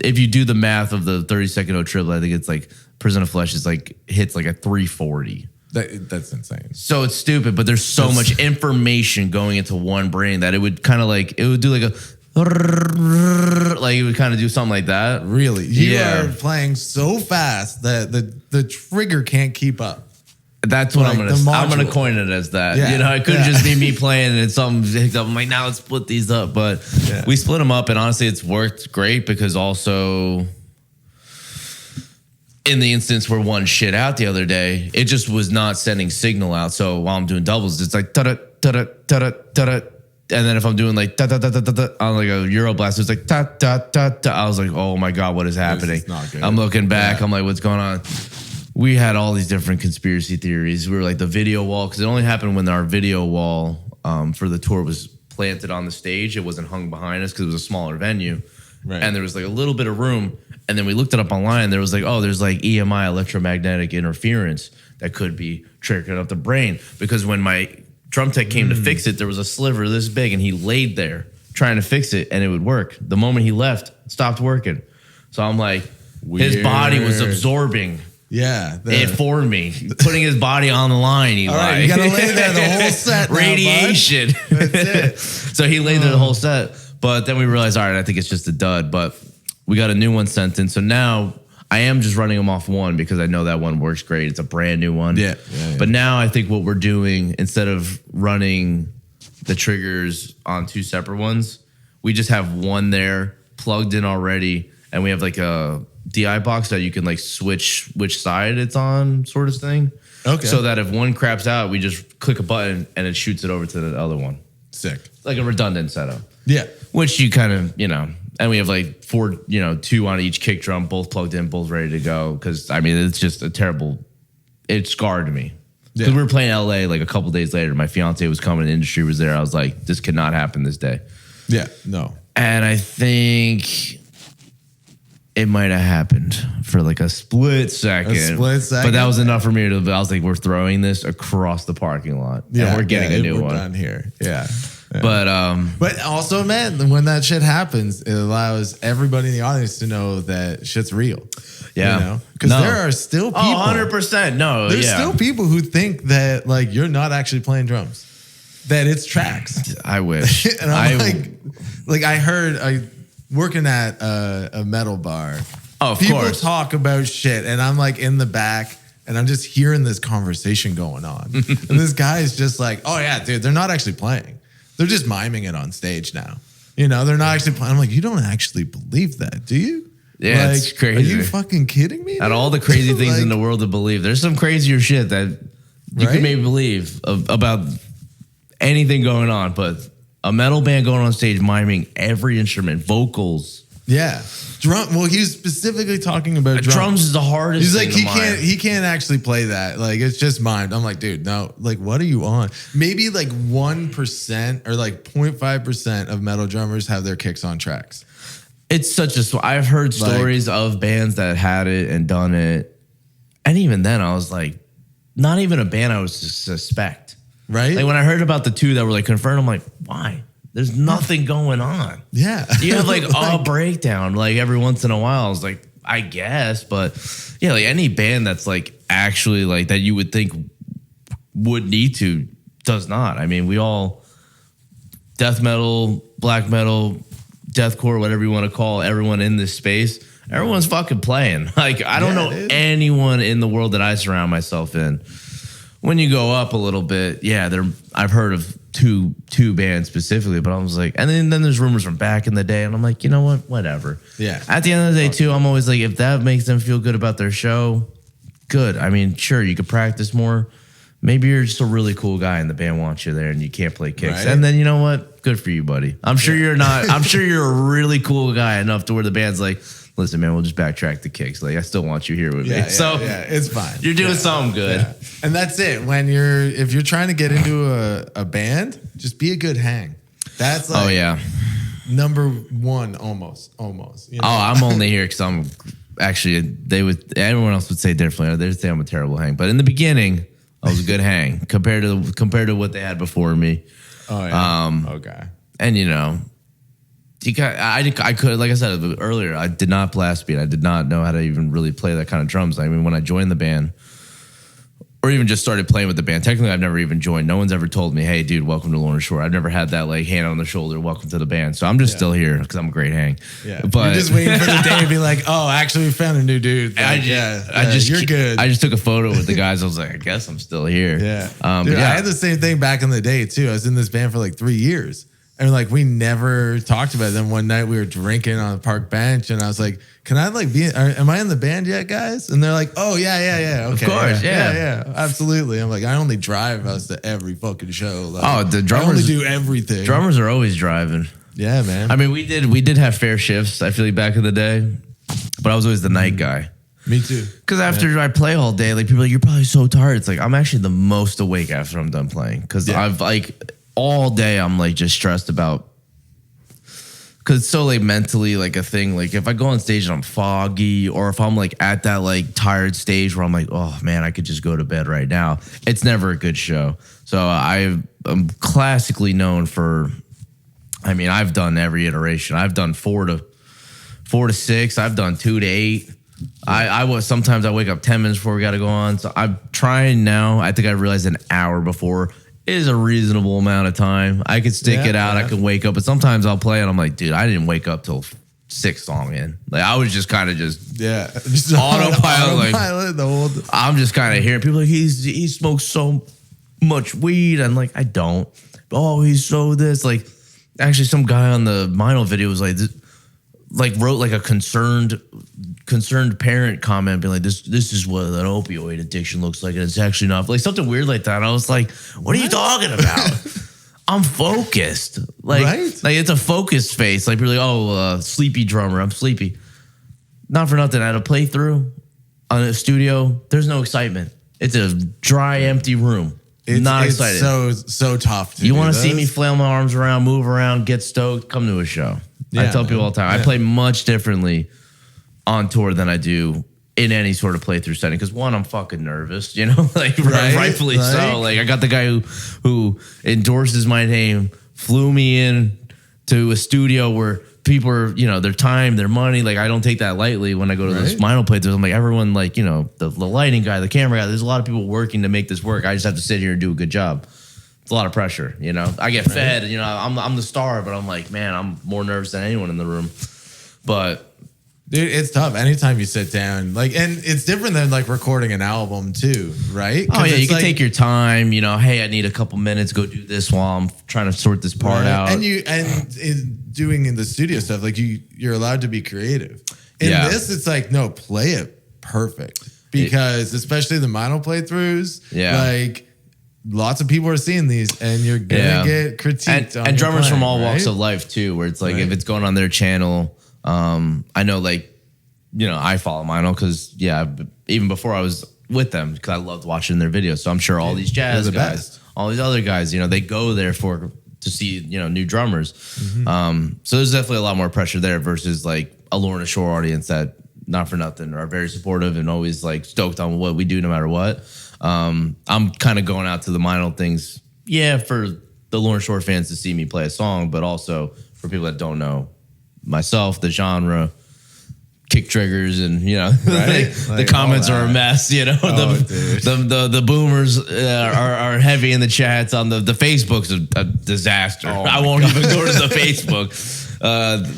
B: if you do the math of the 30-second O triple, I think it's like Prison of Flesh is like hits like a 340.
A: That's insane.
B: So it's stupid, but there's so much information going into one brain that it would kind of like, it would do like a, like it would kind of do something like that.
A: Really? You are playing so fast that the trigger can't keep up.
B: That's what I'm gonna coin it as that. Yeah. You know, it couldn't just be me playing and something hicked up. I'm like, now let's split these up. But we split them up, and honestly, it's worked great because also in the instance where one shit out the other day, it just was not sending signal out. So while I'm doing doubles, it's like ta-da, ta-da, ta-da, ta-da. And then if I'm doing like ta-ta-ta-ta-ta on like a Euroblast, it's like ta-ta-ta-ta. I was like, oh my God, what is happening?
A: Not good.
B: I'm looking back. I'm like, what's going on? We had all these different conspiracy theories. We were like the video wall, because it only happened when our video wall for the tour was planted on the stage. It wasn't hung behind us because it was a smaller venue. Right. And there was like a little bit of room. And then we looked it up online. There was like, oh, there's like EMI, electromagnetic interference, that could be triggering up the brain. Because when my drum tech came to fix it, there was a sliver this big, and he laid there trying to fix it, and it would work. The moment he left, it stopped working. So I'm like, his body was absorbing.
A: Yeah.
B: It for me. Putting his body on the line. Eli.
A: All right, you got to lay there the whole set.
B: Radiation.
A: Now, that's it.
B: So he laid there the whole set. But then we realized, all right, I think it's just a dud. But we got a new one sent in. So now I am just running them off one because I know that one works great. It's a brand new one.
A: Yeah.
B: But now I think what we're doing, instead of running the triggers on 2 separate ones, we just have one there plugged in already. And we have like a DI box that you can like switch which side it's on, sort of thing. Okay. So that if one craps out, we just click a button and it shoots it over to the other one.
A: Sick.
B: Like a redundant setup.
A: Yeah.
B: Which you kind of, and we have like 4, 2 on each kick drum, both plugged in, both ready to go. Because, I mean, it's just it scarred me. Because we were playing LA like a couple days later. My fiance was coming, the industry was there. I was like, this could not happen this day.
A: Yeah, no.
B: And I think it might have happened for like a split second. But that was enough for me to, I was like, we're throwing this across the parking lot. Yeah, and we're getting a new one.
A: We're done here. Yeah.
B: But
A: also, man, when that shit happens, it allows everybody in the audience to know that shit's real.
B: Yeah.
A: Because there are still people.
B: 100%. No.
A: There's still people who think that like you're not actually playing drums, that it's tracks.
B: I wish.
A: And I'm like I heard working at a metal bar.
B: Oh, of
A: people
B: course.
A: talk about shit, and I'm like in the back. And I'm just hearing this conversation going on. And this guy is just like, oh, yeah, dude, they're not actually playing. They're just miming it on stage now. They're not actually playing. I'm like, you don't actually believe that, do you?
B: Yeah, it's crazy.
A: Are you fucking kidding me?
B: Out of all the crazy things in the world to believe, there's some crazier shit that you could maybe believe about anything going on. But a metal band going on stage miming every instrument, vocals.
A: Yeah. Well, he was specifically talking about drums.
B: Drums is the hardest.
A: He's like,
B: thing
A: he can't actually play that. Like, it's just mimed. I'm like, dude, no. Like, what are you on? Maybe like 1% or like 0.5% of metal drummers have their kicks on tracks.
B: It's such a. I've heard stories of bands that had it and done it, and even then, I was like, not even a band I was to suspect.
A: Right.
B: Like when I heard about the 2 that were like confirmed, I'm like, why? There's nothing going on.
A: Yeah.
B: You have like a breakdown like every once in a while. I was like, I guess. But yeah, like any band that's like actually like that you would think would need to does not. I mean, we all death metal, black metal, deathcore, whatever you want to call everyone in this space. Everyone's fucking playing. Like, I don't know anyone in the world that I surround myself in. When you go up a little bit, I've heard of two bands specifically, but I was like, and then there's rumors from back in the day, and I'm like, you know what, whatever. Yeah. At the end of the day, too, I'm always like, if that makes them feel good about their show, good. I mean, sure, you could practice more. Maybe you're just a really cool guy and the band wants you there and you can't play kicks. Right. And then you know what? Good for you, buddy. I'm sure you're not. I'm sure you're a really cool guy enough to where the band's like, listen, man, we'll just backtrack the kicks. Like, I still want you here with me. So
A: it's fine.
B: You're doing something good.
A: Yeah. And that's it. If you're trying to get into a band, just be a good hang. That's like number one, almost. You know?
B: I'm only here because I'm actually, everyone else would say differently. They'd say I'm a terrible hang. But in the beginning, I was a good hang compared to what they had before me.
A: Oh, yeah. Okay.
B: And, I could, like I said earlier, I did not blast beat. I did not know how to even really play that kind of drums. I mean, when I joined the band, or even just started playing with the band, technically I've never even joined. No one's ever told me, hey, dude, welcome to Lorna Shore. I've never had that like hand on the shoulder, welcome to the band. So I'm just still here because I'm a great hang.
A: Yeah. But you're just waiting for the day to be like, oh, actually we found a new dude. Like, you're good.
B: I just took a photo with the guys. I was like, I guess I'm still here.
A: Yeah. Dude, I had the same thing back in the day too. I was in this band for like 3 years. And like we never talked about it. Then one night we were drinking on a park bench, and I was like, "Can I like be? Am I in the band yet, guys?" And they're like, "Oh yeah, okay,
B: of course,
A: yeah, absolutely." I'm like, I only drive us to every fucking show. Like,
B: the drummers
A: I only do everything.
B: Drummers are always driving.
A: Yeah, man.
B: I mean, we did have fair shifts. I feel like back in the day, but I was always the night guy.
A: Me too.
B: Because after I play all day, like people are like, you're probably so tired. It's like I'm actually the most awake after I'm done playing because I've like. All day I'm like just stressed about because it's so like mentally like a thing. Like if I go on stage and I'm foggy, or if I'm like at that like tired stage where I'm like, oh man, I could just go to bed right now. It's never a good show. So I'm classically known for, I mean, I've done every iteration. I've done 4 to 6. I've done 2 to 8. Sometimes I wake up 10 minutes before we got to go on. So I'm trying now. I think I realized an hour before is a reasonable amount of time. I could stick it out. I can wake up, but sometimes I'll play and I'm like, dude, I didn't wake up till 6th song in. Like I was just kind of just autopilot. Like,
A: the whole
B: I'm just kind of hearing people like he smokes so much weed. And like, I don't. Oh, he's so this. Like actually some guy on the Mino video was like, wrote like a concerned parent comment being like, this is what an opioid addiction looks like, and it's actually not like something weird like that. And I was like, what are you talking about? I'm focused. Like it's a focused face. Like really, sleepy drummer. I'm sleepy. Not for nothing. At a playthrough on a studio, there's no excitement. It's a dry, empty room. Not excited.
A: So tough.
B: You want to see me flail my arms around, move around, get stoked? Come to a show. I tell people all the time. I play much differently on tour than I do in any sort of playthrough setting. Because one, I'm fucking nervous. Like rightfully so. Like I got the guy who endorses my name, flew me in to a studio where people are, their time, their money. Like I don't take that lightly when I go to those final playthroughs. I'm like, everyone, like, the lighting guy, the camera guy, there's a lot of people working to make this work. I just have to sit here and do a good job. It's a lot of pressure, I get fed, I'm the star, but I'm like, man, I'm more nervous than anyone in the room. But
A: dude, it's tough. Anytime you sit down, like, and it's different than like recording an album too, right?
B: Oh yeah, you can take your time. Hey, I need a couple minutes. Go do this while I'm trying to sort this part out.
A: And in doing in the studio stuff, like you're allowed to be creative. In this, it's like no, play it perfect because especially the mono playthroughs, like. Lots of people are seeing these, and you're gonna get critiqued.
B: And drummers from all walks of life too, where it's like if it's going on their channel, I know, like, I follow Mono because even before I was with them, because I loved watching their videos. So I'm sure all these jazz guys, all these other guys, they go there to see new drummers. So there's definitely a lot more pressure there versus like a Lorna Shore audience that, not for nothing, are very supportive and always like stoked on what we do no matter what. I'm kind of going out to the minor things, for the Lorna Shore fans to see me play a song, but also for people that don't know myself, the genre, kick triggers, and the comments are a mess. The boomers are heavy in the chats. On the Facebook's a disaster. I won't even go to the Facebook.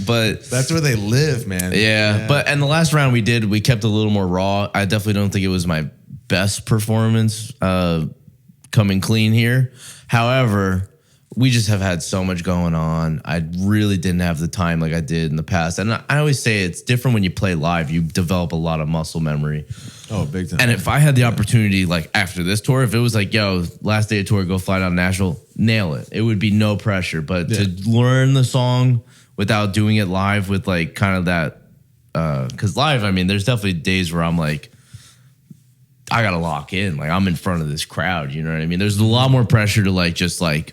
B: But
A: that's where they live, man.
B: But and the last round we kept a little more raw. I definitely don't think it was my best performance coming clean here. However, we just have had so much going on. I really didn't have the time like I did in the past. And I always say it's different when you play live. You develop a lot of muscle memory.
A: Oh, big time.
B: And if I had the opportunity, like after this tour, if it was like, last day of tour, go fly down to Nashville, nail it. It would be no pressure. But to learn the song without doing it live with like kind of that, because live, I mean, there's definitely days where I'm like, I gotta lock in. Like I'm in front of this crowd, you know what I mean? There's a lot more pressure to like just like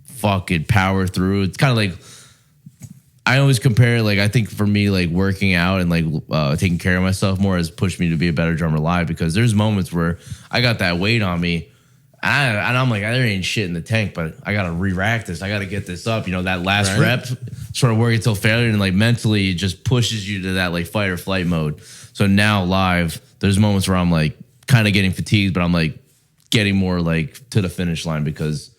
B: fucking power through. It's kind of like I always compare, like, I think for me, like working out and like taking care of myself more has pushed me to be a better drummer live, because there's moments where I got that weight on me and I'm like, there ain't shit in the tank, but I gotta re-rack this. I gotta get this up. That last rep, sort of work until failure, and like mentally it just pushes you to that like fight or flight mode. So now live, there's moments where I'm like kind of getting fatigued, but I'm like getting more like to the finish line because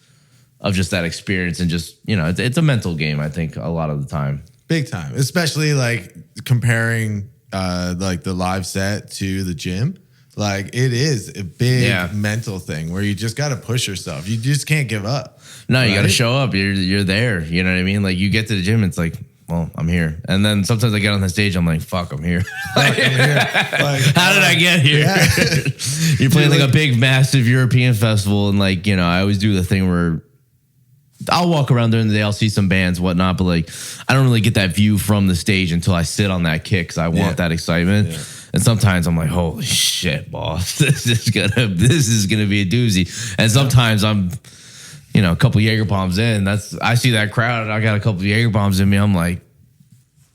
B: of just that experience, and just, it's a mental game, I think, a lot of the time.
A: Big time. Especially like comparing like the live set to the gym. Like it is a big mental thing where you just got to push yourself. You just can't give up.
B: No, you got to show up. You're there. You know what I mean? Like you get to the gym, it's like, well, I'm here. And then sometimes I get on the stage, I'm like, fuck, I'm here.
A: I'm here. Like,
B: how did I get here? Yeah. You're playing like a big, massive European festival. And like, I always do the thing where I'll walk around during the day, I'll see some bands, whatnot, but like, I don't really get that view from the stage until I sit on that kick, because I want that excitement. Yeah. And sometimes I'm like, holy shit, boss, this is gonna be a doozy. And sometimes I'm, a couple Jaeger bombs in. I see that crowd and I got a couple Jaeger bombs in me. I'm like,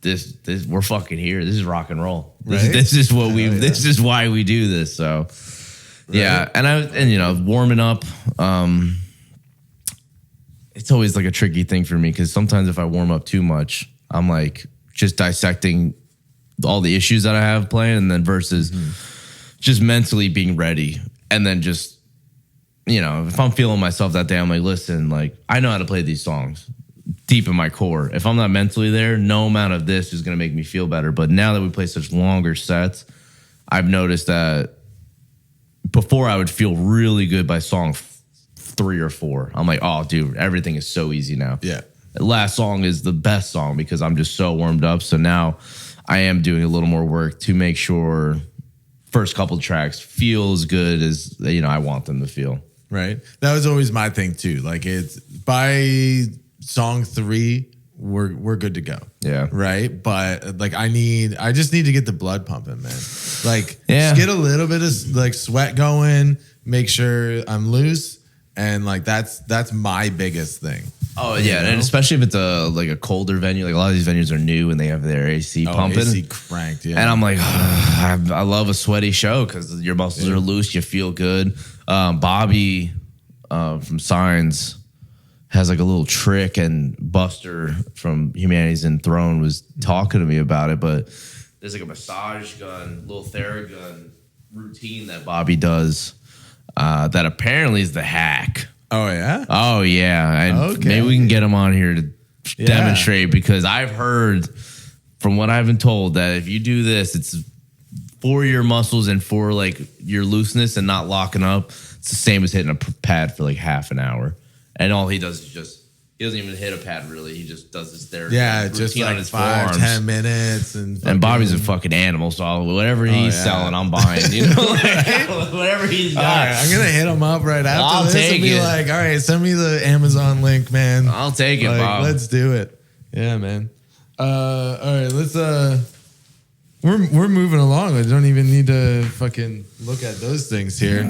B: this we're fucking here. This is rock and roll. This is what this is why we do this. So and warming up. It's always like a tricky thing for me, because sometimes if I warm up too much, I'm like just dissecting all the issues that I have playing, and then versus just mentally being ready. And then just, if I'm feeling myself that day, I'm like, listen, like I know how to play these songs deep in my core. If I'm not mentally there, no amount of this is going to make me feel better. But now that we play such longer sets, I've noticed that before I would feel really good by song 3 or 4. I'm like, oh, dude, everything is so easy now.
A: Yeah.
B: The last song is the best song because I'm just so warmed up. So now I am doing a little more work to make sure first couple tracks feel as good as, I want them to feel.
A: right? That was always my thing too. Like it's by song 3, we're good to go.
B: Yeah.
A: Right. But like I just need to get the blood pumping, man. Like
B: Yeah.
A: just get a little bit of like sweat going, make sure I'm loose. And like that's my biggest thing.
B: Oh yeah, and especially if it's a colder venue, like a lot of these venues are new and they have their AC pumping,
A: AC cranked, yeah.
B: And I'm like, I love a sweaty show because your muscles are loose, you feel good. Bobby from Signs has like a little trick, and Buster from Humanity's Enthroned was talking to me about it. But there's like a massage gun, little Theragun routine that Bobby does that apparently is the hack.
A: Oh yeah?
B: Oh yeah. And maybe we can get him on here to demonstrate, because I've heard from what I've been told that if you do this, it's for your muscles and for like your looseness and not locking up. It's the same as hitting a pad for like half an hour. And all he does is he doesn't even hit a pad really. He just does this there.
A: Yeah, just like
B: on his
A: 5-10 minutes. And
B: Bobby's a fucking animal, so whatever he's selling, I'm buying. You know, like, whatever he's got.
A: All right, I'm gonna hit him up right after
B: I'll
A: this
B: take
A: and be
B: it.
A: like, all right, send me the Amazon link, man.
B: I'll take it,
A: like,
B: Bob.
A: Let's do it. Yeah, man. All right, let's we're moving along. I don't even need to fucking look at those things here.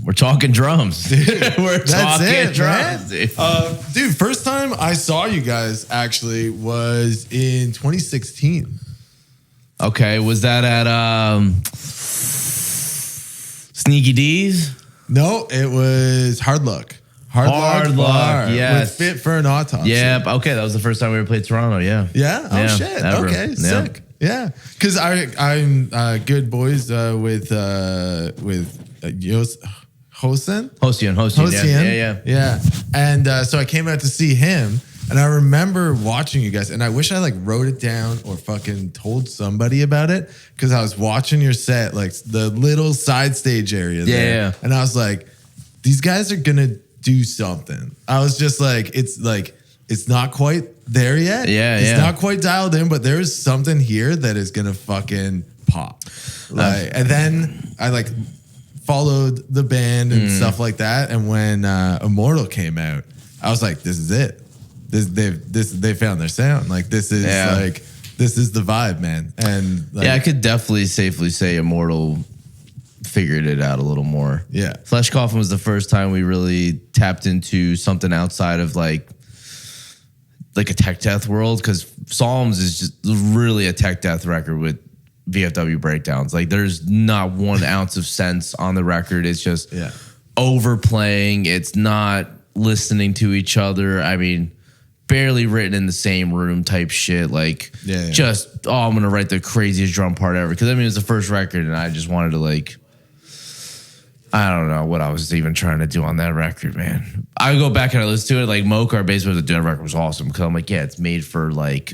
B: We're talking drums.
A: Dude,
B: We're talking
A: it,
B: drums.
A: Dude, first time I saw you guys actually was in 2016.
B: Okay, was that at Sneaky D's?
A: No, it was Hard Luck.
B: Hard Luck,
A: Bar
B: yes.
A: with Fit for an Autopsy.
B: Yeah, okay, that was the first time we ever played Toronto, yeah.
A: Yeah? Oh,
B: Yeah,
A: shit.
B: ever.
A: Okay,
B: Yeah.
A: sick. Yeah. Because I'm good boys with Hosen.
B: Hosian, yeah.
A: Yeah. And so I came out to see him, and I remember watching you guys, and I wish I like wrote it down or fucking told somebody about it, because I was watching your set, like the little side stage area there.
B: Yeah.
A: And I was like, these guys are gonna do something. I was just like, it's not quite there yet.
B: Yeah,
A: it's not quite dialed in, but there is something here that is gonna fucking pop. Like, and then I like followed the band and stuff like that. And when Immortal came out, I was like, this is it. They found their sound. Like this is this is the vibe, man. And like,
B: I could definitely safely say Immortal figured it out a little more.
A: Yeah.
B: Flesh Coffin was the first time we really tapped into something outside of like a tech death world, because Psalms is just really a tech death record with VFW breakdowns. Like there's not 1 ounce of sense on the record. It's just overplaying. It's not listening to each other. I mean, barely written in the same room type shit. Like just, I'm going to write the craziest drum part ever. Because I mean, it was the first record and I just wanted to like, I don't know what I was even trying to do on that record, man. I go back and I listen to it. Like Mocha, our bass player, the doing record was awesome. Because I'm like, yeah, it's made for like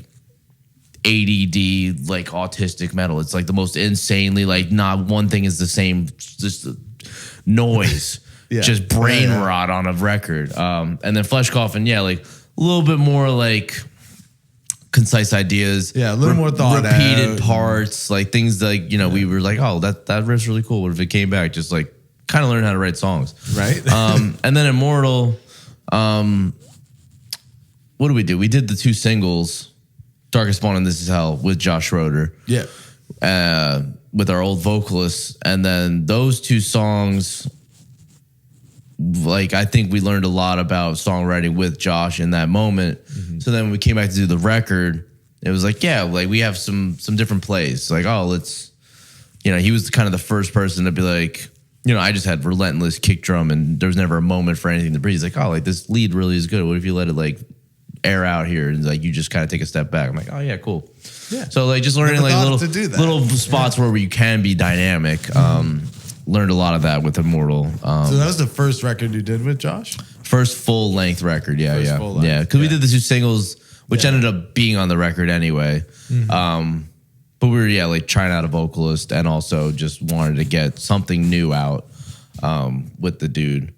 B: ADD, like autistic metal. It's like the most insanely, like not one thing is the same, just noise, just brain rot on a record. And then Flesh Coffin, like a little bit more like concise ideas.
A: Yeah, a little more thought
B: repeated
A: out.
B: parts, like things like, we were like, oh, that riff's really cool. What if it came back? Just like kind of learn how to write songs.
A: Right.
B: And then Immortal, what did we do? We did the 2 singles, Darkest Spawn and This Is Hell, with Josh Schroeder.
A: Yeah.
B: With our old vocalists. And then those 2 songs, like I think we learned a lot about songwriting with Josh in that moment. So then when we came back to do the record, it was like, like we have some different plays. Like, oh, let's, he was kind of the first person to be like, I just had relentless kick drum and there was never a moment for anything to breathe. He's like, oh, like this lead really is good. What if you let it like air out here and like you just kind of take a step back? I'm like, oh yeah, cool. Yeah. So like just learning like little spots where you can be dynamic. Learned a lot of that with Immortal.
A: So that was the first record you did with Josh?
B: First full length record, yeah.
A: Full length,
B: Yeah, because we did the 2 singles, which ended up being on the record anyway. But we were like trying out a vocalist and also just wanted to get something new out with the dude.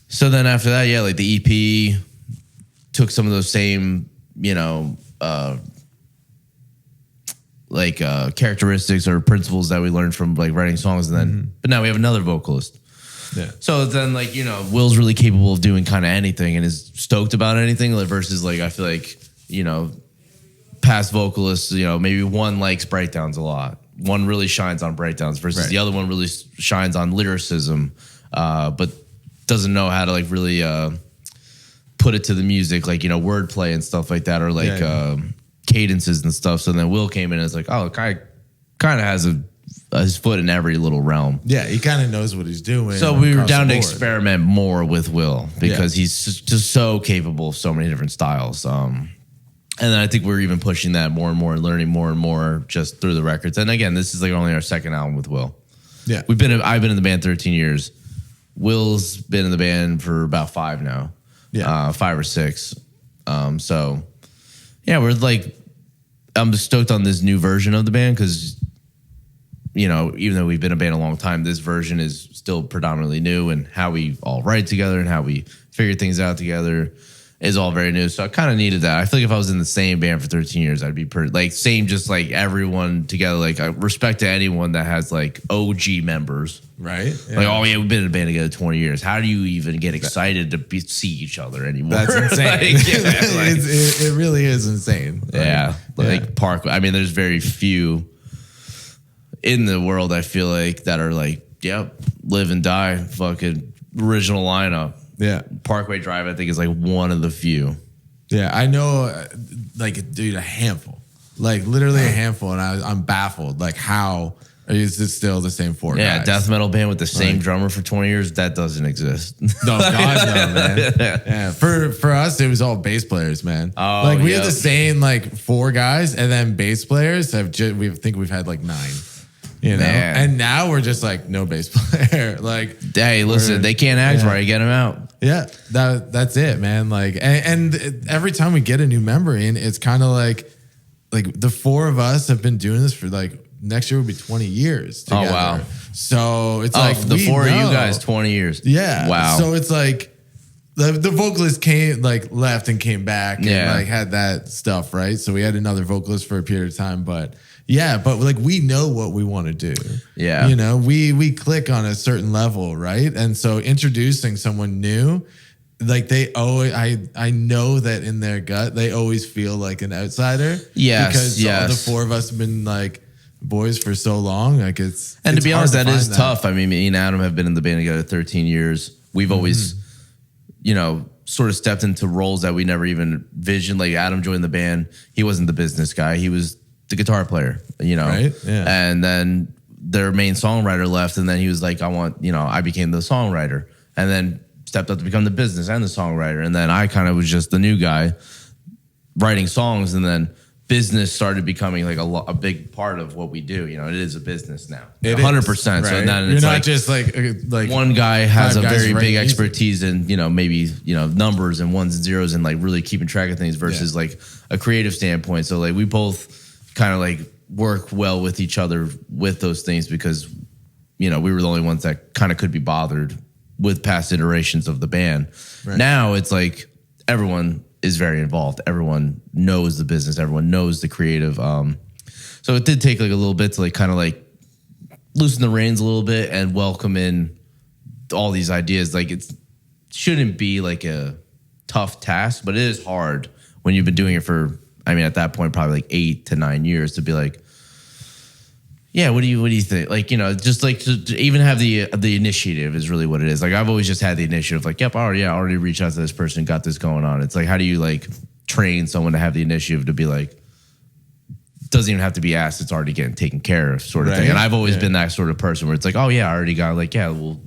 B: So then after that, like the EP took some of those same, characteristics or principles that we learned from like writing songs, and then but now we have another vocalist.
A: Yeah.
B: So then, like, you know, Will's really capable of doing kind of anything and is stoked about anything, like, versus, like, I feel like, you know, past vocalists, you know, maybe one likes breakdowns a lot. One really shines on breakdowns versus the other one really shines on lyricism, but doesn't know how to, like, really put it to the music, like, you know, wordplay and stuff like that, or like cadences and stuff. So then Will came in and it's like, oh, kind of has his foot in every little realm.
A: Yeah, he kind of knows what he's doing.
B: So we were down to experiment more with Will because he's just so capable of so many different styles. And then I think we're even pushing that more and more, learning more and more just through the records. And again, this is like only our second album with Will.
A: Yeah,
B: I've been in the band 13 years. Will's been in the band for about 5 now. Yeah, 5 or 6. So yeah, we're like, I'm stoked on this new version of the band because, you know, even though we've been a band a long time, this version is still predominantly new, and how we all write together and how we figure things out together is all very new. So I kind of needed that. I feel like if I was in the same band for 13 years, I'd be same, just like everyone together. Like, I respect to anyone that has like OG members.
A: Right. Yeah.
B: Like, oh yeah, we've been in a band together 20 years. How do you even get excited to see each other anymore?
A: That's insane. It really is insane.
B: Yeah. Like Park. I mean, there's very few in the world, I feel like, that are like, yep, live and die, fucking original lineup.
A: Yeah.
B: Parkway Drive, I think, is like one of the few.
A: Yeah, I know, like, dude, a handful. Like, literally a handful, and I'm baffled. Like, how is it still the same 4 guys?
B: Yeah, death metal band with the same drummer for 20 years, that doesn't exist.
A: No, God, no, man. Yeah, for us, it was all bass players, man.
B: Oh,
A: like, we had the same, like, 4 guys, and then bass players we've had, like, 9. You know, and now we're just like, no bass player. Like,
B: hey, listen, they can't act right. Get them out.
A: Yeah, that's it, man. Like, and every time we get a new member in, it's kind of like the 4 of us have been doing this for like, next year will be 20 years together.
B: Oh wow!
A: So it's like
B: the 4 of you guys, 20 years.
A: Yeah.
B: Wow.
A: So it's like the vocalist left and came back and like had that stuff, right? So we had another vocalist for a period of time, but. Yeah, but like, we know what we want to do.
B: Yeah.
A: You know, we click on a certain level, right? And so introducing someone new, like, they always, I know that in their gut, they always feel like an outsider.
B: Yes.
A: Because the 4 of us have been like boys for so long. Like,
B: to be honest, that is tough. I mean, me and Adam have been in the band together 13 years. We've always, you know, sort of stepped into roles that we never even envisioned. Like, Adam joined the band. He wasn't the business guy. He was the guitar player, you know,
A: right? Yeah.
B: And then their main songwriter left, and then he was like, I became the songwriter, and then stepped up to become the business and the songwriter, and then I kind of was just the new guy writing songs, and then business started becoming like a big part of what we do. You know, it is a business now, 100%.
A: Right.
B: So then
A: you're
B: it's
A: not
B: like
A: just like
B: one guy has a very big expertise in, you know, maybe, you know, numbers and ones and zeros and like really keeping track of things versus like a creative standpoint. So like, we both kind of like work well with each other with those things because, you know, we were the only ones that kind of could be bothered with past iterations of the band. Right. Now it's like everyone is very involved. Everyone knows the business. Everyone knows the creative. So it did take like a little bit to like kind of like loosen the reins a little bit and welcome in all these ideas. Like, it shouldn't be like a tough task, but it is hard when you've been doing it for, I mean, at that point, probably like 8 to 9 years to be like, yeah, what do you think? Like, you know, just like to even have the initiative is really what it is. Like, I've always just had the initiative, like, yep, I already reached out to this person, got this going on. It's like, how do you like train someone to have the initiative to be like, doesn't even have to be asked, it's already getting taken care of, sort of thing. And I've always been that sort of person where it's like, oh yeah, I already got, like, yeah, well,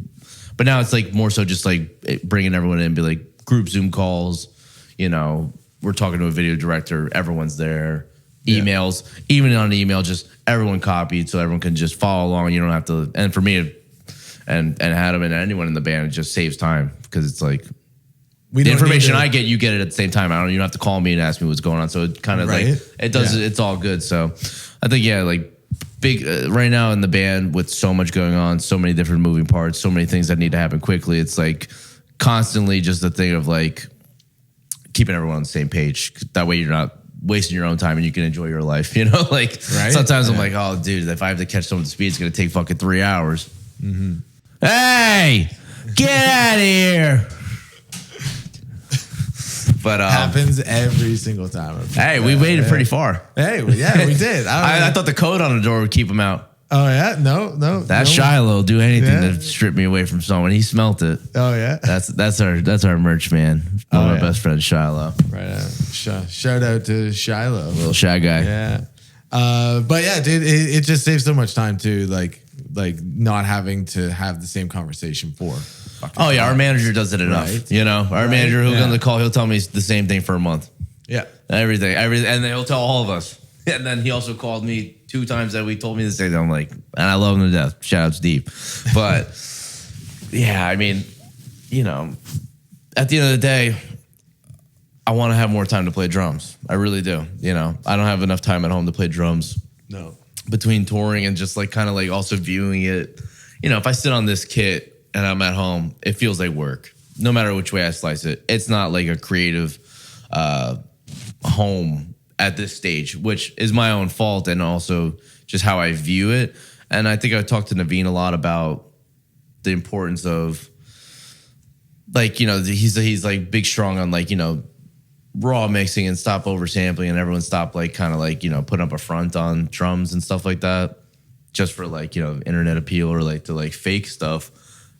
B: but now it's like more so just like bringing everyone in and be like group Zoom calls, you know, we're talking to a video director, everyone's there, emails, even on an email, just everyone copied so everyone can just follow along. You don't have to, and for me and Adam and anyone in the band, it just saves time because it's like, the information I get, you get it at the same time. You don't have to call me and ask me what's going on. So it kind of like, it does, it's all good. So I think, like big right now in the band with so much going on, so many different moving parts, so many things that need to happen quickly. It's like constantly just the thing of like keeping everyone on the same page. That way you're not wasting your own time and you can enjoy your life, you know? Like sometimes I'm like, oh dude, if I have to catch someone to speed, it's going to take fucking 3 hours. Mm-hmm. Hey, Get out of here. But
A: happens every single time.
B: Hey, we waited pretty far.
A: Hey, yeah, we did.
B: I thought the code on the door would keep him out.
A: Oh yeah, no.
B: That Shiloh will do anything to strip me away from someone. He smelt it.
A: Oh yeah,
B: that's our merch man. One of my best friends, Shiloh.
A: Right. Shout out to Shiloh,
B: little shy guy.
A: Yeah. But yeah, dude, it just saves so much time too. Like not having to have the same conversation for.
B: Oh yeah, our manager does it enough. Right. You know, our manager who's on the call, he'll tell me the same thing for a month.
A: Yeah,
B: everything, and then he'll tell all of us. And then he also called me 2 times that week, told me the same thing. I'm like, and I love him to death. Shout out Steve. But yeah, I mean, you know, at the end of the day, I want to have more time to play drums. I really do. You know, I don't have enough time at home to play drums.
A: No.
B: Between touring and just like kind of like also viewing it. You know, if I sit on this kit and I'm at home, it feels like work. No matter which way I slice it. It's not like a creative home at this stage, which is my own fault and also just how I view it. And I think I talked to Naveen a lot about the importance of like, you know, he's like big strong on like, you know, raw mixing and stop oversampling and everyone stop like kind of like, you know, putting up a front on drums and stuff like that just for like, you know, internet appeal or like to like fake stuff.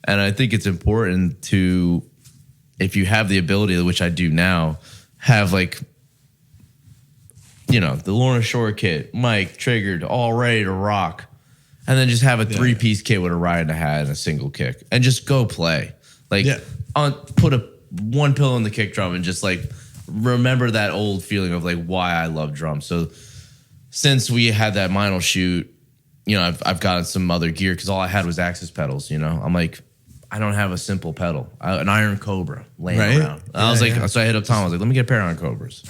B: And I think it's important to, if you have the ability, which I do now, have like, you know, the Lorna Shore kit, mic, triggered, all ready to rock. And then just have a 3-piece kit with a ride and a hat and a single kick. And just go play. Like, put a 1 pillow in the kick drum and just like remember that old feeling of like why I love drums. So since we had that vinyl shoot, you know, I've gotten some other gear because all I had was Axis pedals, you know. I'm like, I don't have a simple pedal. An Iron Cobra laying around. I was like, so I hit up Tom. I was like, let me get a pair of Iron Cobras.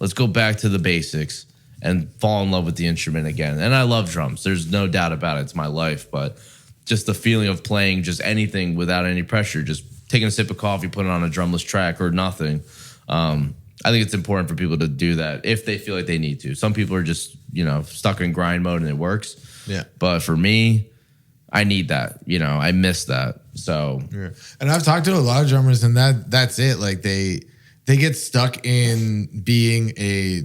B: Let's go back to the basics and fall in love with the instrument again. And I love drums. There's no doubt about it. It's my life. But just the feeling of playing just anything without any pressure, just taking a sip of coffee, putting on a drumless track or nothing. I think it's important for people to do that if they feel like they need to. Some people are just, you know, stuck in grind mode and it works. Yeah. But for me, I need that. You know, I miss that. So.
A: Yeah. And I've talked to a lot of drummers and that's it. Like they get stuck in being a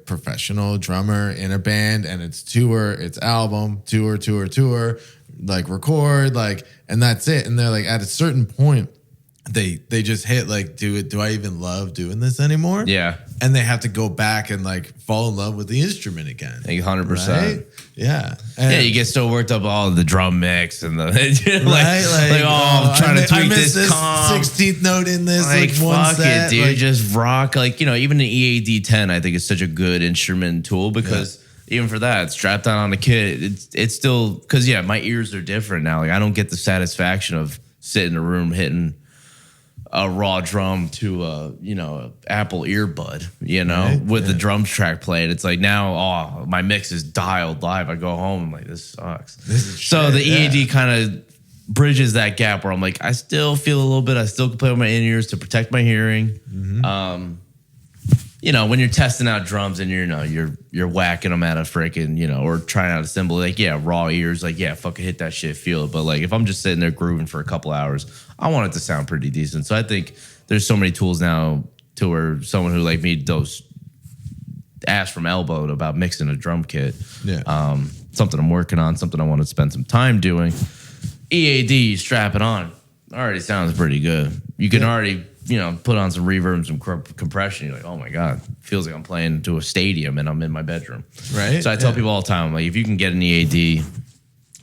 A: professional drummer in a band and it's tour, it's album, tour, like record, like, and that's it. And they're like, at a certain point, they just hit like, do I even love doing this anymore?
B: Yeah.
A: And they have to go back and like fall in love with the instrument again.
B: Like 100%.
A: Right? Yeah. And
B: yeah, you get so worked up all the drum mix and the I'm trying to tweak this
A: 16th note in this
B: like
A: one
B: fuck
A: set.
B: it, dude. Like, just rock. Like, you know, even the EAD 10 I think is such a good instrument tool because even for that, it's strapped down on the kit. It's still because my ears are different now. Like I don't get the satisfaction of sitting in a room hitting a raw drum to a Apple earbud, with the drums track played. It's like now, my mix is dialed live. I go home, I'm like, this sucks. So the EAD kind of bridges that gap where I'm like, I still feel a little bit. I still can play with my in-ears to protect my hearing. Mm-hmm. When you're testing out drums and you're whacking them at a freaking, or trying out a cymbal, like, raw ears, like, fucking hit that shit, feel it. But like, if I'm just sitting there grooving for a couple hours, I want it to sound pretty decent. So I think there's so many tools now to where someone who like me does ass from elbow about mixing a drum kit. Yeah. Something I'm working on, something I want to spend some time doing. EAD, strap it on. Already sounds pretty good. You can already, put on some reverb and some compression. You're like, oh my God, feels like I'm playing to a stadium and I'm in my bedroom. Right. So I tell people all the time, like, if you can get an EAD,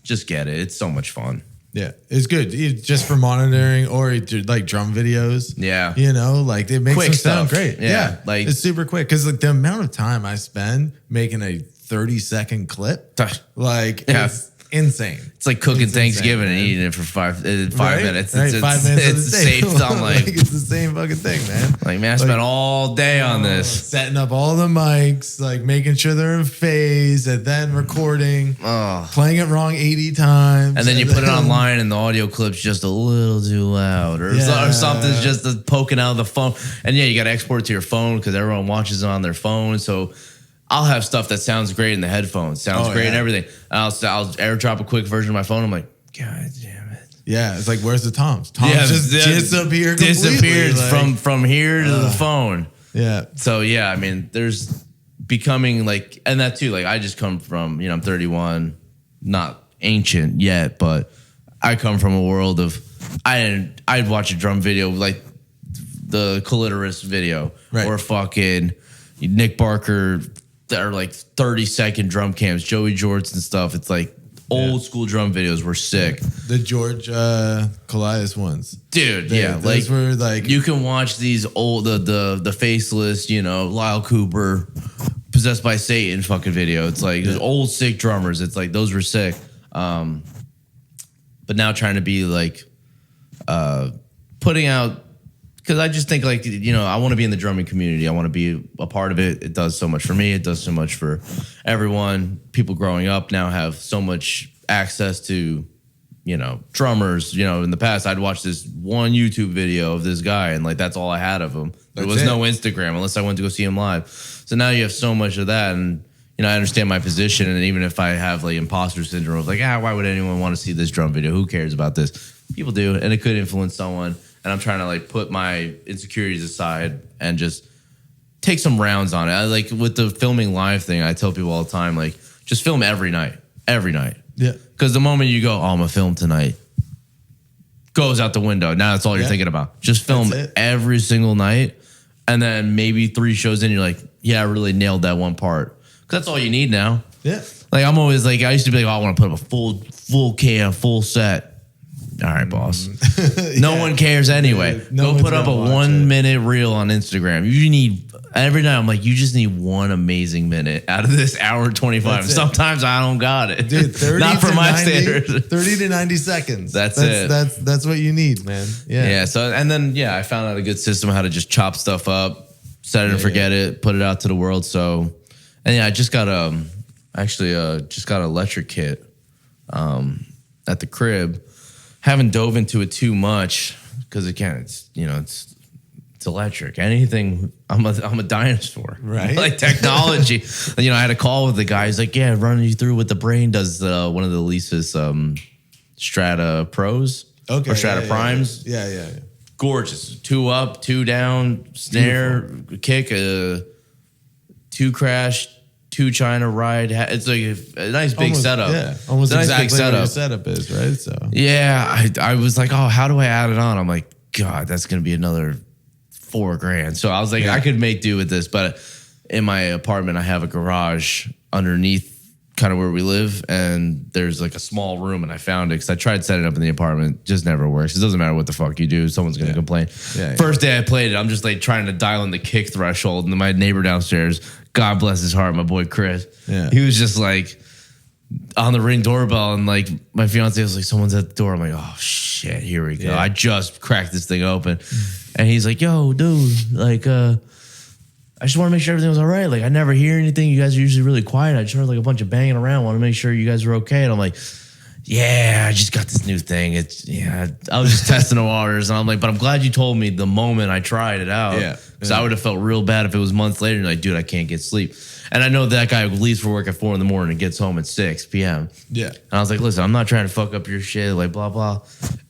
B: just get it. It's so much fun.
A: Yeah, it's good. Just for monitoring or like drum videos. Yeah. Like it makes them sound great. Yeah. Like it's super quick. Cause like the amount of time I spend making a 30-second clip, like it's insane.
B: It's like cooking Thanksgiving and eating it for 5 minutes. It's
A: 5 minutes.
B: It's the same stuff.
A: Like it's the same fucking thing, man.
B: Like, man, I spent all day on this.
A: Setting up all the mics, like making sure they're in phase and then recording, playing it wrong 80 times.
B: And then you put it online and the audio clip's just a little too loud or something's just poking out of the phone. And you got to export it to your phone because everyone watches it on their phone. So I'll have stuff that sounds great in the headphones, sounds great and everything. I'll airdrop a quick version of my phone. I'm like, God damn it.
A: Yeah, it's like, where's the toms? Toms
B: Yeah,
A: just disappeared
B: disappeared
A: like,
B: from here to the phone.
A: Yeah.
B: So yeah, I mean, there's becoming like, and that too, like I just come from, I'm 31, not ancient yet, but I come from a world of, I'd watch a drum video like the Clitoris video, right, or fucking Nick Barker, that are like 30-second drum cams, Joey Jorts and stuff. It's like old school drum videos were sick.
A: The George Colias ones,
B: dude.
A: Those
B: like
A: were like,
B: you can watch these old the faceless, Lyle Cooper, Possessed by Satan fucking video. It's like there's old sick drummers. It's like those were sick. But now trying to be like putting out, because I just think like, I want to be in the drumming community. I want to be a part of it. It does so much for me. It does so much for everyone. People growing up now have so much access to, drummers. In the past, I'd watch this one YouTube video of this guy, and like that's all I had of him. There was no Instagram unless I went to go see him live. So now you have so much of that, and I understand my position. And even if I have like imposter syndrome of like, why would anyone want to see this drum video? Who cares about this? People do, and it could influence someone. And I'm trying to like put my insecurities aside and just take some rounds on it. I like with the filming live thing, I tell people all the time, like just film every night. Yeah. Because the moment you go, I'm gonna film tonight, goes out the window. Now that's all you're thinking about. Just film every single night. And then maybe 3 shows in, you're like, yeah, I really nailed that one part. Because that's all you need now.
A: Yeah.
B: Like I'm always like, I used to be like, I want to put up a full cam, full set. All right, boss. No one cares anyway. Go put up a 1 minute reel on Instagram. You need every night. I'm like, you just need one amazing minute out of this hour 25. Sometimes I don't got it,
A: dude. 30
B: not for my
A: 90,
B: standards.
A: 30 to 90 seconds.
B: That's it.
A: That's what you need, man. Yeah.
B: Yeah. So and then I found out a good system how to just chop stuff up, set it and forget it, put it out to the world. So and I just got just got an electric kit at the crib. Haven't dove into it too much because again, it's electric. Anything, I'm a dinosaur,
A: right?
B: Like technology. I had a call with the guy. He's like, "Yeah, running you through what the brain does." One of the Lisa's Strata Pros, or Strata Primes.
A: Yeah.
B: Gorgeous. 2 up, 2 down, snare, beautiful. Kick, 2 crash. 2 China ride. It's like a nice big setup. Yeah,
A: almost
B: it's a nice
A: exactly
B: big setup.
A: What your setup is, right? So
B: yeah, I was like, oh, how do I add it on? I'm like, God, that's gonna be another $4,000. So I was like, I could make do with this, but in my apartment, I have a garage underneath kind of where we live, and there's like a small room, and I found it because I tried setting it up in the apartment, just never works. It doesn't matter what the fuck you do, someone's gonna complain. First day I played it, I'm just like trying to dial in the kick threshold, and my neighbor downstairs, God bless his heart, my boy Chris. Yeah. He was just like on the Ring doorbell, and like my fiance was like, someone's at the door. I'm like, oh shit, here we go. Yeah. I just cracked this thing open. And he's like, yo, dude, like I just want to make sure everything was all right. Like I never hear anything. You guys are usually really quiet. I just heard like a bunch of banging around. Want to make sure you guys are okay. And I'm like, yeah, I just got this new thing. I was just testing the waters. And I'm like, but I'm glad you told me the moment I tried it out. Yeah. Because I would have felt real bad if it was months later and like, dude, I can't get sleep. And I know that guy leaves for work at 4 a.m. and gets home at 6 p.m. Yeah. And I was like, listen, I'm not trying to fuck up your shit, like blah, blah.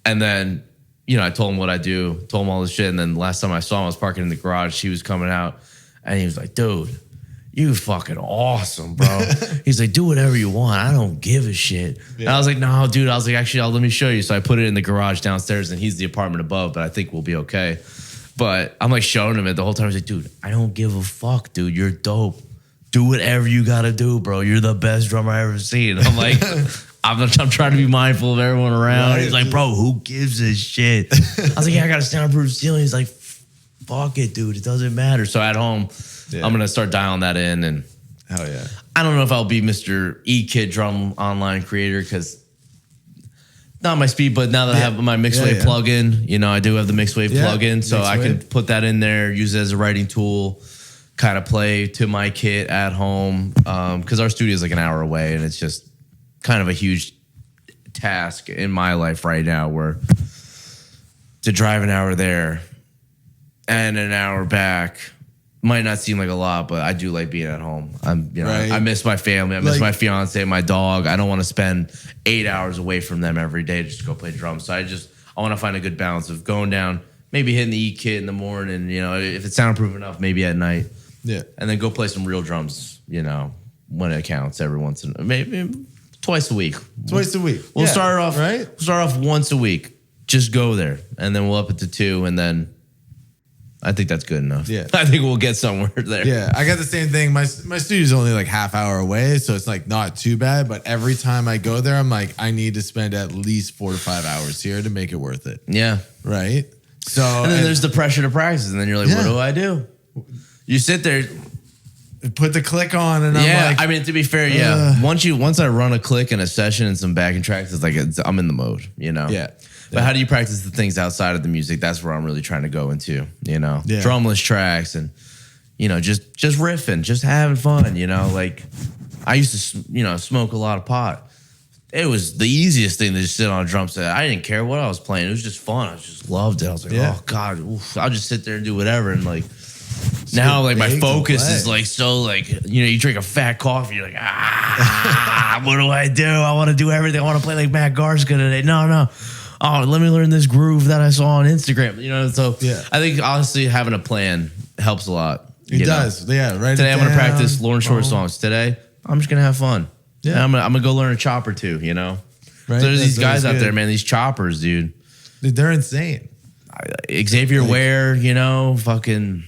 B: And then, I told him what I do, told him all this shit. And then last time I saw him, I was parking in the garage. He was coming out and he was like, dude, you fucking awesome, bro. He's like, do whatever you want. I don't give a shit. Yeah. And I was like, no, dude. I was like, actually, let me show you. So I put it in the garage downstairs, and he's the apartment above, but I think we'll be okay. But I'm like showing him it the whole time. He's like, dude, I don't give a fuck, dude. You're dope. Do whatever you got to do, bro. You're the best drummer I ever seen. I'm like, I'm trying to be mindful of everyone around. Right. He's like, bro, who gives a shit? I was like, yeah, I got a soundproof ceiling. He's like, fuck it, dude. It doesn't matter. So at home, I'm going to start dialing that in. And
A: hell yeah.
B: I don't know if I'll be Mr. E-Kid drum online creator because not my speed, but now that I have my Mixwave plugin, I do have the Mixwave plugin. So I can put that in there, use it as a writing tool, kind of play to my kit at home. Because our studio is like an hour away, and it's just kind of a huge task in my life right now where to drive an hour there and an hour back might not seem like a lot, but I do like being at home.
A: Right.
B: I miss my family. I miss
A: Like-
B: my fiance, my dog. I don't want to spend 8 hours away from them every day to just go play drums. So I want to find a good balance of going down, maybe hitting the E kit in the morning, if it's soundproof enough, maybe at night.
A: Yeah.
B: And then go play some real drums, when it counts every once in maybe twice a week.
A: Twice a week.
B: We'll
A: Yeah,
B: start off
A: right.
B: We'll start off once a week. Just go there, and then we'll up it to 2, and then I think that's good enough.
A: Yeah.
B: I think we'll get somewhere there.
A: Yeah, I got the same thing. My studio's only like half hour away, so it's like not too bad. But every time I go there, I'm like, I need to spend at least 4 to 5 hours here to make it worth it.
B: Yeah.
A: Right. So
B: And then there's the pressure to practice, and then you're like,
A: Yeah.
B: what do I do? You sit there.
A: put the click on, and I'm like,
B: I mean, to be fair, once I run a click in a session and some backing tracks, it's like I'm in the mode,
A: Yeah.
B: But how do you practice the things outside of the music? That's where I'm really trying to go into,
A: Yeah.
B: drumless tracks and just riffing, just having fun, Like I used to smoke a lot of pot. It was the easiest thing to just sit on a drum set. I didn't care what I was playing. It was just fun. I just loved it. I was like, oh God, I'll just sit there and do whatever. And like now, like my focus is like so like you drink a fat coffee. You're like, what do I do? I want to do everything. I want to play like Matt Garska today. No. Oh, let me learn this groove that I saw on Instagram. So I think honestly having a plan helps a lot.
A: It does. Yeah. Right.
B: Today I'm going to practice Lorna Shore songs. Today I'm just going to have fun. Yeah. And I'm gonna go learn a chop or two.
A: Right.
B: So there's these guys out there, man. These choppers, dude.
A: They're insane.
B: Xavier Ware, fucking.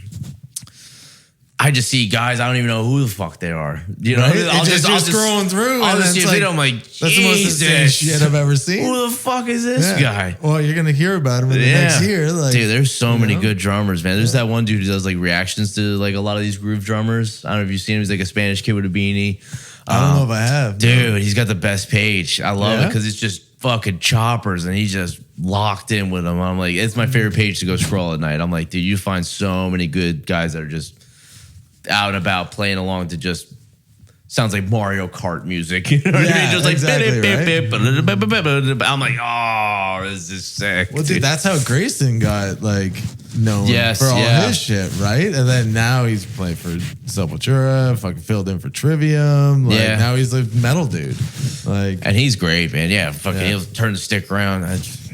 B: I just see guys. I don't even know who the fuck they are.
A: Right? I'll just scrolling through.
B: I'll just see a video. I'm like,
A: that's the most insane shit I've ever seen.
B: Who the fuck is this guy?
A: Well, you're gonna hear about him in the next year. Like,
B: dude, there's so many good drummers, man. There's that one dude who does like reactions to like a lot of these groove drummers. I don't know if you've seen him. He's like a Spanish kid with a beanie.
A: I don't know if I have.
B: Dude, he's got the best page. I love it because it's just fucking choppers and he's just locked in with them. I'm like, it's my favorite page to go scroll at night. I'm like, dude, you find so many good guys that are just out and about playing along to just sounds like Mario Kart music. You know what I mean? Just like I'm like, oh, this is sick.
A: Well, dude, that's how Grayson got like known for all his shit, right? And then now he's playing for Sepultura, fucking filled in for Trivium. Like now he's a metal dude. Like,
B: and he's great, man. Yeah, fucking he'll turn the stick around. I just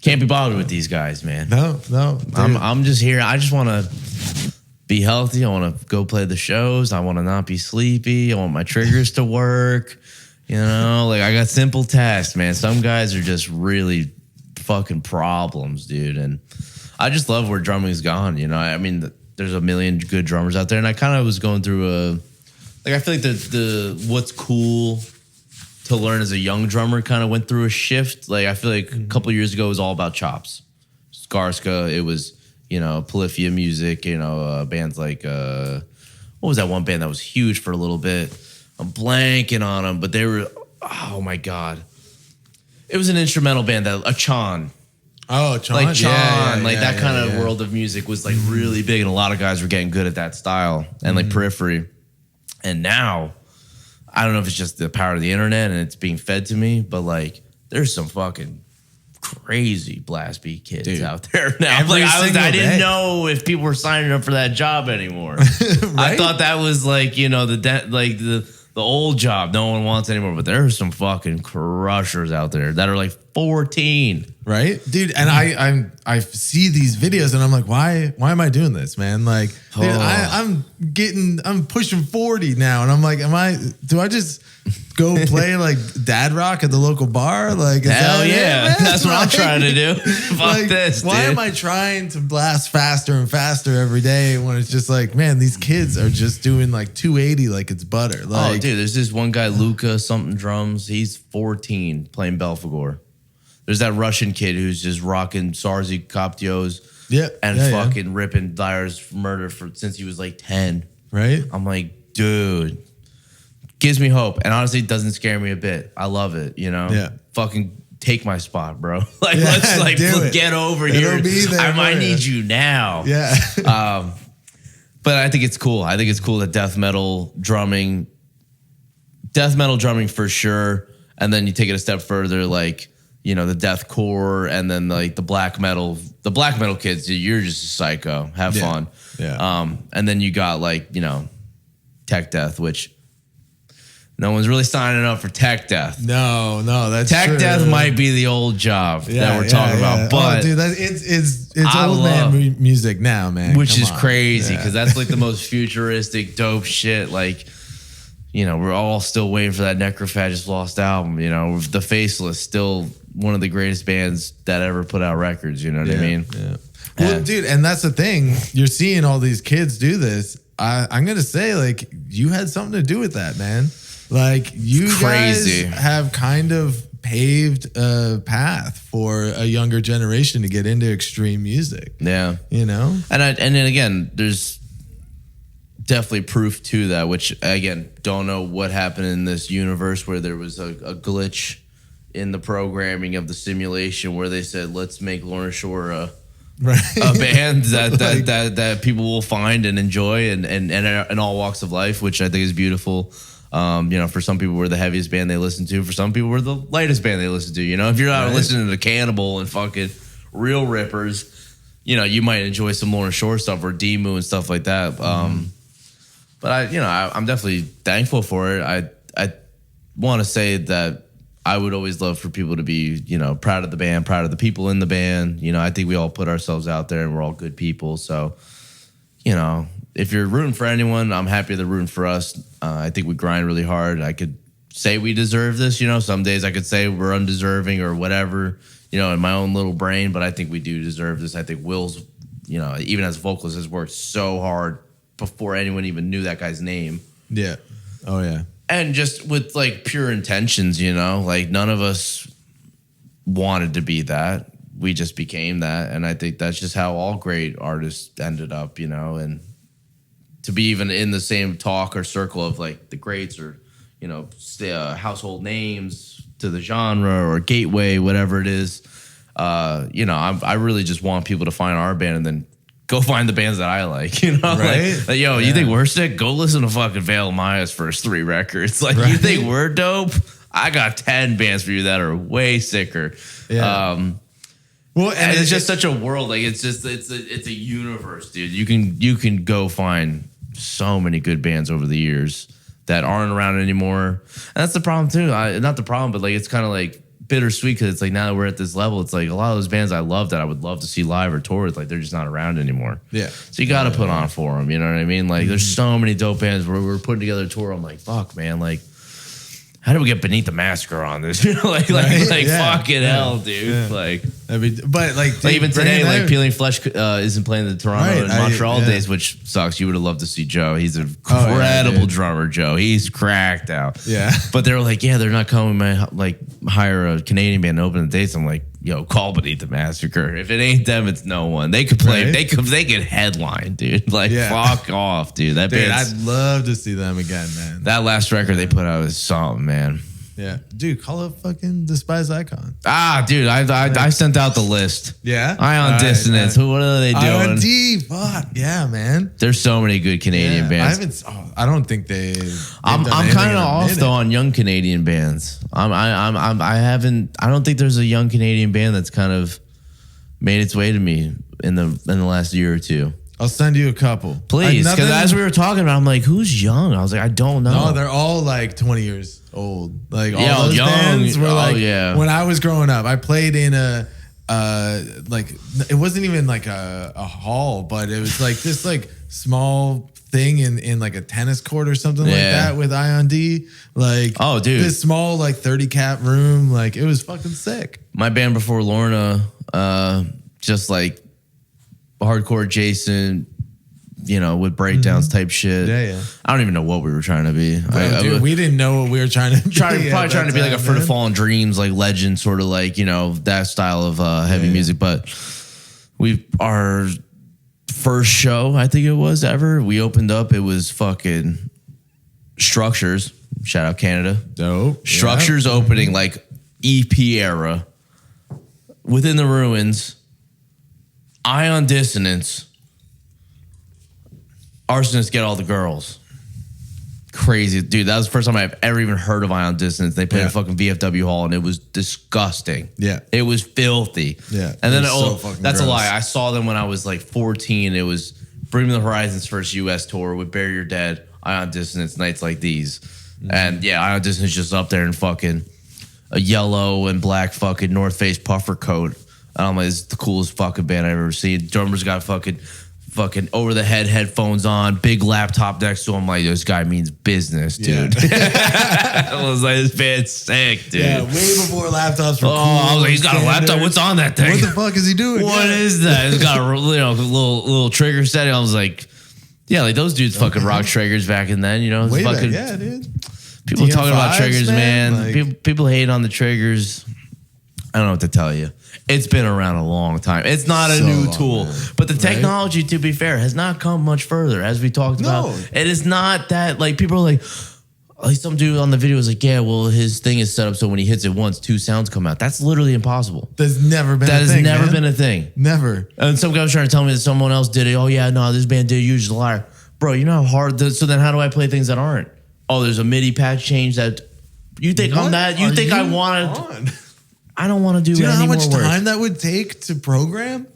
B: can't be bothered with these guys, man.
A: No.
B: I'm just here. I just want to be healthy. I want to go play the shows. I want to not be sleepy. I want my triggers to work. Like I got simple tasks, man. Some guys are just really fucking problems, dude. And I just love where drumming's gone. I mean, there's a million good drummers out there, and I kind of was going through I feel like the what's cool to learn as a young drummer kind of went through a shift. Like I feel like a couple of years ago it was all about chops. Garska, it was Polyphia music, bands like what was that one band that was huge for a little bit? I'm blanking on them, but they were, oh my God. It was an instrumental band that Achan.
A: Oh, Chan.
B: Like Chan, that kind of world of music was like really big, and a lot of guys were getting good at that style and like Periphery. And now, I don't know if it's just the power of the internet and it's being fed to me, but like there's some fucking crazy blast beat kids out there now. I didn't know if people were signing up for that job anymore. I thought that was like the old job no one wants anymore. But there are some fucking crushers out there that are like 14,
A: right, dude? And I see these videos and I'm like, why am I doing this, man? Like, dude, I'm pushing 40 now, and I'm like, do I just go play like dad rock at the local bar? Like,
B: hell yeah, that's what I'm trying to do. Fuck this, dude.
A: Why am I trying to blast faster and faster every day when it's just like, man, these kids are just doing like 280 like it's butter. Like,
B: dude, there's this one guy, Luca something drums. He's 14 playing Belphegor. There's that Russian kid who's just rocking Sarzy Koptios and fucking ripping Dyer's Murder since he was like 10.
A: Right?
B: I'm like, dude, gives me hope. And honestly, it doesn't scare me a bit. I love it, Yeah. Fucking take my spot, bro. Like, let's like get over here. I might need you now.
A: Yeah.
B: But I think it's cool. I think it's cool that death metal drumming for sure. And then you take it a step further, like, the deathcore, and then like the black metal kids. You're just a psycho. Have fun.
A: Yeah.
B: And then you got like, tech death, which no one's really signing up for tech death.
A: No, that's
B: tech
A: true.
B: death might be the old job that we're talking about, but
A: dude, it's old man music now, man.
B: Which is crazy because that's like the most futuristic, dope shit. Like, we're all still waiting for that Necrophagist Lost album. The Faceless, still one of the greatest bands that ever put out records. You know what I mean?
A: Yeah. Well, dude, and that's the thing. You're seeing all these kids do this. I'm gonna say, like, you had something to do with that, man. Like, you guys have kind of paved a path for a younger generation to get into extreme music.
B: Yeah,
A: And
B: then again, there's definitely proof to that. Which again, don't know what happened in this universe where there was a glitch in the programming of the simulation where they said, let's make Lorna Shore a band that people will find and enjoy and in all walks of life, which I think is beautiful. For some people we're the heaviest band they listen to. For some people we're the lightest band they listen to. If you're not listening to Cannibal and fucking Real Rippers, you might enjoy some Lorna Shore stuff or Demu and stuff like that. But I'm definitely thankful for it. I want to say that I would always love for people to be, proud of the band, proud of the people in the band. I think we all put ourselves out there and we're all good people. So, if you're rooting for anyone, I'm happy they're rooting for us. I think we grind really hard. I could say we deserve this. Some days I could say we're undeserving or whatever, in my own little brain. But I think we do deserve this. I think Will's, even as a vocalist, has worked so hard before anyone even knew that guy's name.
A: Yeah. Oh, yeah.
B: And just with like pure intentions, like none of us wanted to be that. We just became that. And I think that's just how all great artists ended up, and to be even in the same talk or circle of like the greats or, household names to the genre or gateway, whatever it is. I really just want people to find our band and then go find the bands that I like,
A: Right?
B: Like, you think we're sick? Go listen to fucking Veil Maya's first 3 records. Like, you think we're dope? I got 10 bands for you that are way sicker.
A: Yeah.
B: Well, and it's just such a world. Like, it's a universe, dude. You can go find so many good bands over the years that aren't around anymore. And that's the problem too. Not the problem, but like it's kind of like bittersweet because it's like now that we're at this level, it's like a lot of those bands I love that I would love to see live or tour with, like they're just not around anymore.
A: Yeah.
B: So you got to put on for them. You know what I mean? Like there's so many dope bands where we're putting together a tour. I'm like, fuck, man. Like, how do we get Beneath the Massacre on this? Fucking hell, dude. Yeah. Like,
A: but like
B: even today, like Peeling Flesh isn't playing the Toronto and Montreal days, which sucks. You would have loved to see Joe. He's an incredible drummer, Joe. He's cracked out.
A: Yeah.
B: But they're like, yeah, they're not coming. Hire a Canadian band to open the dates. I'm like, yo, call Beneath the Massacre. If it ain't them, it's no one. They could play. They could headline, dude. Like, fuck off, dude. That dude,
A: I'd love to see them again, man.
B: That last record they put out is something, man.
A: Yeah, dude, call it fucking Despised Icon.
B: Dude, I sent out the list.
A: Yeah,
B: Ion Dissonance. What are they doing?
A: Ion D. Fuck yeah, man.
B: There's so many good Canadian bands.
A: I don't think they.
B: I'm kind of off though on young Canadian bands. I don't think there's a young Canadian band that's kind of made its way to me in the last year or two.
A: I'll send you a couple.
B: Please, because as we were talking about, I'm like, who's young? I was like, I don't know.
A: No, they're all like 20 years old. Like all those
B: young
A: bands were like,
B: when
A: I was growing up, I played in a like it wasn't even like a hall, but it was like this like small thing in like a tennis court or something like that with Ion D. Like, oh dude, this small like 30 cap room. Like it was fucking sick.
B: My band before Lorna, just like hardcore Jason, with breakdowns type shit.
A: Yeah.
B: I don't even know what we were trying to be.
A: Dude, we didn't know what we were trying to be.
B: Probably trying to be like a For the Fallen Dreams, like Legend, sort of like, that style of heavy music. But our first show, I think it was ever, we opened up, it was fucking Structures. Shout out Canada.
A: Dope.
B: Structures opening, like EP era. Within the Ruins. Ion Dissonance, Arsonists Get All the Girls. crazy, dude. That was the first time I've ever even heard of Ion Dissonance. They played a fucking VFW hall, and it was disgusting.
A: Yeah,
B: it was filthy.
A: Yeah,
B: and then
A: that's
B: gross. A lie. I saw them when I was like 14. It was Bring Me the Horizon's first U.S. tour with Bury Your Dead, Ion Dissonance, Nights Like These, and yeah, Ion Dissonance just up there in fucking a yellow and black fucking North Face puffer coat. And I'm like, this is the coolest fucking band I've ever seen. Drummer's got fucking over the head headphones on, big laptop next to him. Like, this guy means business, dude. Yeah. I was like, this band's sick, dude.
A: Yeah, way before laptops were cool.
B: I was like, he's got a laptop. What's on that thing?
A: What the fuck is he doing?
B: What is that? It's got a little trigger setting. I was like, yeah, like those dudes fucking rock triggers back in then, you know?
A: Way
B: fucking,
A: back, yeah, dude.
B: People talking about triggers, man.
A: Like,
B: people hate on the triggers. I don't know what to tell you. It's been around a long time. It's not a new tool. Man. But the technology, to be fair, has not come much further, as we talked about. It is not that, like, people are like some dude on the video was like, yeah, well, his thing is set up so when he hits it once, 2 sounds come out. That's literally impossible.
A: That's never been a thing.
B: That has never been a thing.
A: Never.
B: And some guy was trying to tell me that someone else did it. Oh, yeah, no, this band did it. You're just a liar. Bro, you know how hard so then how do I play things that aren't? Oh, there's a MIDI patch change that you think
A: what
B: I'm that? You think I want to? I don't want to do any more work.
A: Do you know how much time that would take to program?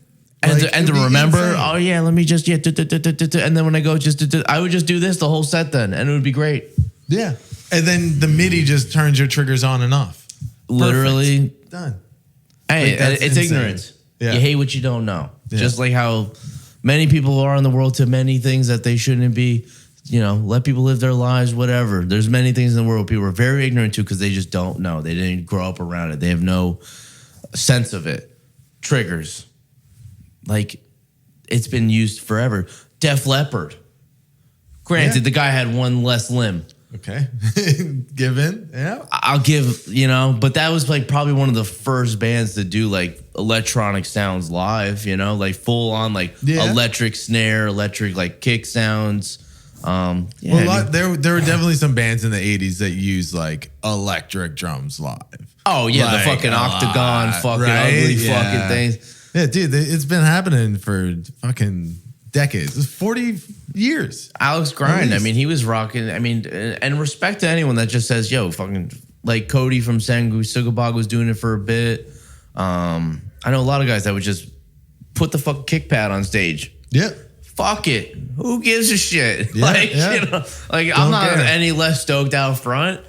B: And, like, to remember, insane. Oh yeah, let me just, and then when I go I would just do this the whole set then, and it would be great.
A: Yeah. And then the MIDI just turns your triggers on and off.
B: Literally.
A: Perfect. Done.
B: Hey, like, it's insane. Ignorance. Yeah. You hate what you don't know. Yeah. Just like how many people are in the world to many things that they shouldn't be. You know, let people live their lives, whatever. There's many things in the world people are very ignorant to because they just don't know. They didn't grow up around it. They have no sense of it. Triggers. Like, it's been used forever. Def Leppard. Granted, the guy had one less limb.
A: Okay. Give in. Yeah.
B: I'll give, but that was like probably one of the first bands to do like electronic sounds live, like full on like electric snare, electric like kick sounds.
A: There were definitely some bands in the 80s that used like electric drums live.
B: Oh yeah, like, the fucking octagon, fucking ugly fucking things.
A: Yeah, dude, it's been happening for fucking decades. It's 40 years.
B: Alex Grind, I mean, he was rocking. I mean, and respect to anyone that just says, "Yo, fucking," like Cody from Sangu Sugabog was doing it for a bit. I know a lot of guys that would just put the fucking kick pad on stage.
A: Yeah.
B: Fuck it. Who gives a shit? Yeah, I'm not any less stoked out front.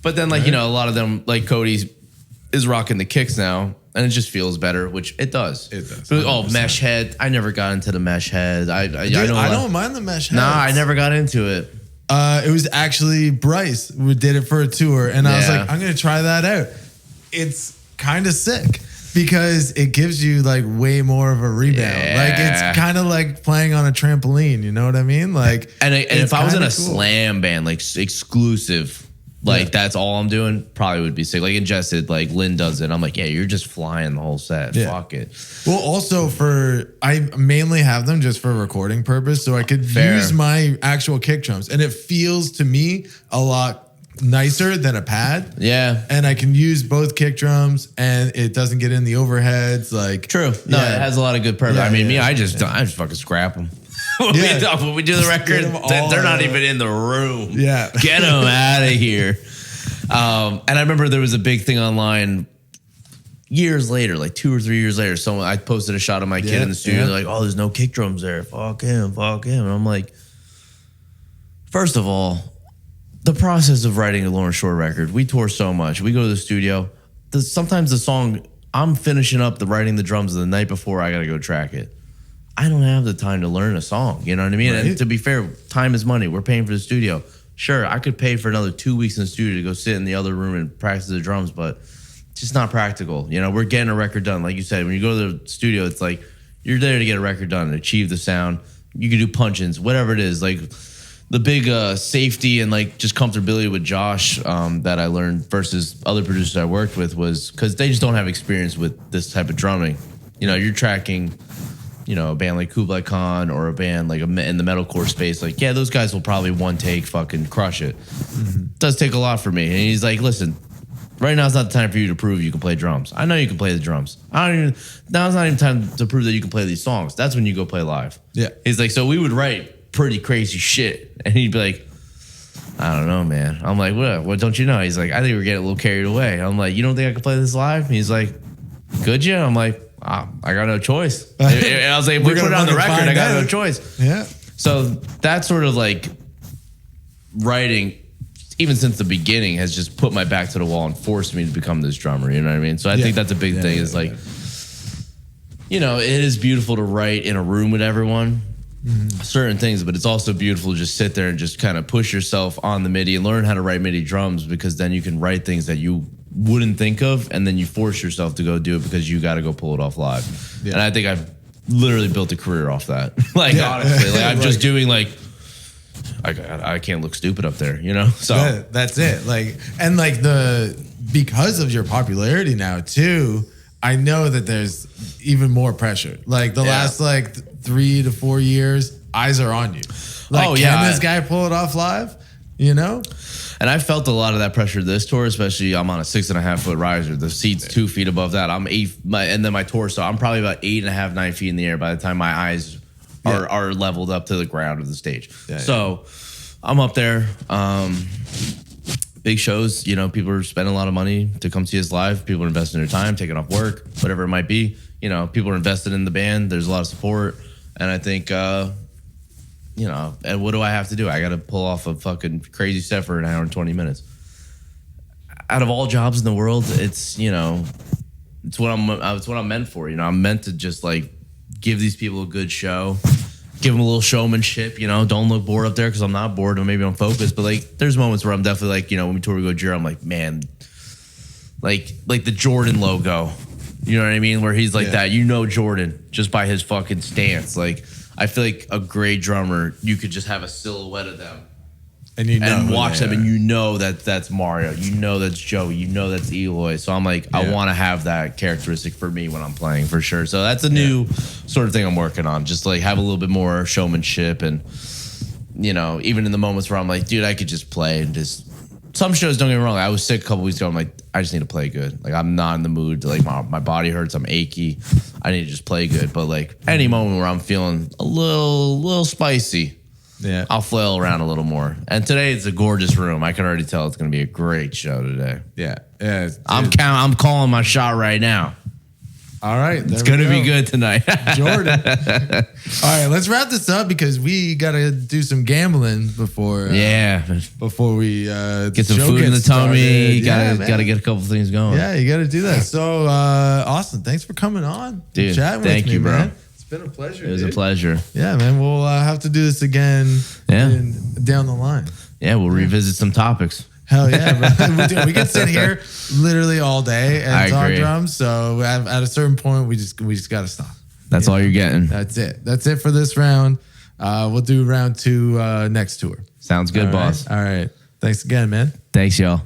B: But then, like, a lot of them, like Cody's is rocking the kicks now, and it just feels better, which it does. It does. But, mesh head. I never got into the mesh head. I
A: don't mind the mesh head.
B: Nah, I never got into it.
A: It was actually Bryce who did it for a tour, and I was like, I'm going to try that out. It's kind of sick. Because it gives you like way more of a rebound. Yeah. Like it's kind of like playing on a trampoline. You know what I mean? Like,
B: and if I was in a slam band, like exclusive, like that's all I'm doing, probably would be sick. Like Ingested, like Lynn does it. I'm like, yeah, you're just flying the whole set. Yeah. Fuck it.
A: Well, also I mainly have them just for recording purpose, so I could use my actual kick drums, and it feels to me a lot nicer than a pad.
B: Yeah.
A: And I can use both kick drums and it doesn't get in the overheads. Like,
B: true. No, it has a lot of good purpose. I mean, I just fucking scrap them. When we do the record, they're not even in the room.
A: Yeah.
B: Get them out of here. And I remember there was a big thing online years later, like 2 or 3 years later. I posted a shot of my kid in the studio. They're like, oh, there's no kick drums there. Fuck him. And I'm like, first of all, the process of writing a Lorna Shore record, we tour so much. We go to the studio. Sometimes the song, I'm finishing up writing the drums the night before I got to go track it. I don't have the time to learn a song. You know what I mean? Right. And to be fair, time is money. We're paying for the studio. Sure, I could pay for another 2 weeks in the studio to go sit in the other room and practice the drums, but it's just not practical. We're getting a record done. Like you said, when you go to the studio, it's like you're there to get a record done and achieve the sound. You can do punch-ins, whatever it is. Like, the big safety and like just comfortability with Josh that I learned versus other producers I worked with was because they just don't have experience with this type of drumming. You're tracking, a band like Kublai Khan or a band like in the metalcore space. Like, yeah, those guys will probably one take fucking crush it. Mm-hmm. It does take a lot for me. And he's like, listen, right now it's not the time for you to prove you can play drums. I know you can play the drums. Now's not even time to prove that you can play these songs. That's when you go play live.
A: Yeah.
B: He's like, so we would write pretty crazy shit, and he'd be like, I don't know, man. I'm like, what don't you know? He's like, I think we're getting a little carried away. I'm like, you don't think I can play this live? He's like, could you? I'm like, I got no choice. And I was like, if we put it on the record, I got no choice.
A: Yeah.
B: So that sort of like writing, even since the beginning, has just put my back to the wall and forced me to become this drummer. You know what I mean? So I think that's a big thing is like, you know, it is beautiful to write in a room with everyone. Certain things, but it's also beautiful to just sit there and just kind of push yourself on the MIDI and learn how to write MIDI drums, because then you can write things that you wouldn't think of, and then you force yourself to go do it because you got to go pull it off live. Yeah. And I think I've literally built a career off that. Honestly, like I'm just doing like I can't look stupid up there, you know. So
A: that's it. Like, and like because of your popularity now too, I know that there's even more pressure. Like the last like 3 to 4 years, eyes are on you. Like, can this guy pull it off live? You know?
B: And I felt a lot of that pressure this tour, especially I'm on a 6.5 foot riser. The seat's 2 feet above that. I'm 8, and then my torso, I'm probably about 8.5, 9 feet in the air by the time my eyes are leveled up to the ground of the stage. So I'm up there. Big shows, you know, people are spending a lot of money to come see us live. People are investing their time, taking off work, whatever it might be. You know, people are invested in the band. There's a lot of support. And I think, you know, and what do I have to do? I got to pull off a fucking crazy set for an hour and 20 minutes. Out of all jobs in the world, it's, you know, it's what I'm meant for. You know, I'm meant to just like give these people a good show, give them a little showmanship. You know, don't look bored up there because I'm not bored, or maybe I'm focused. But like, there's moments where I'm definitely like, you know, when we tour, we go Jira, I'm like, man, like the Jordan logo. You know what I mean? Where he's like that, you know, Jordan just by his fucking stance. Like, I feel like a great drummer, you could just have a silhouette of them and you know, and watch them, and you know that that's Mario, you know that's Joey, you know that's Eloy. So I'm like, I want to have that characteristic for me when I'm playing, for sure. So that's a new sort of thing I'm working on. Just like have a little bit more showmanship, and you know, even in the moments where I'm like, dude, I could just play and just. Some shows, don't get me wrong. I was sick a couple weeks ago. I'm like, I just need to play good. Like, I'm not in the mood. Like, my body hurts. I'm achy. I need to just play good. But like, any moment where I'm feeling a little spicy, I'll flail around a little more. And today it's a gorgeous room. I can already tell it's going to be a great show today.
A: Yeah.
B: I'm calling my shot right now.
A: All right.
B: It's going to be good tonight.
A: Jordan. All right, let's wrap this up because we got to do some gambling before we
B: get some food in the tummy. Got to get a couple things going.
A: Yeah, you got to do that. So, Austin, thanks for coming on.
B: Dude, thank you, bro.
A: Man. It's been a pleasure.
B: It was a pleasure.
A: Yeah, man. We'll have to do this again down the line.
B: Yeah, we'll revisit some topics.
A: Hell yeah, bro. We can sit here literally all day and talk drums. So at a certain point, we just got to stop.
B: That's all you're getting.
A: That's it. That's it for this round. We'll do round 2 next tour.
B: Sounds good, boss.
A: All right. Thanks again, man.
B: Thanks, y'all.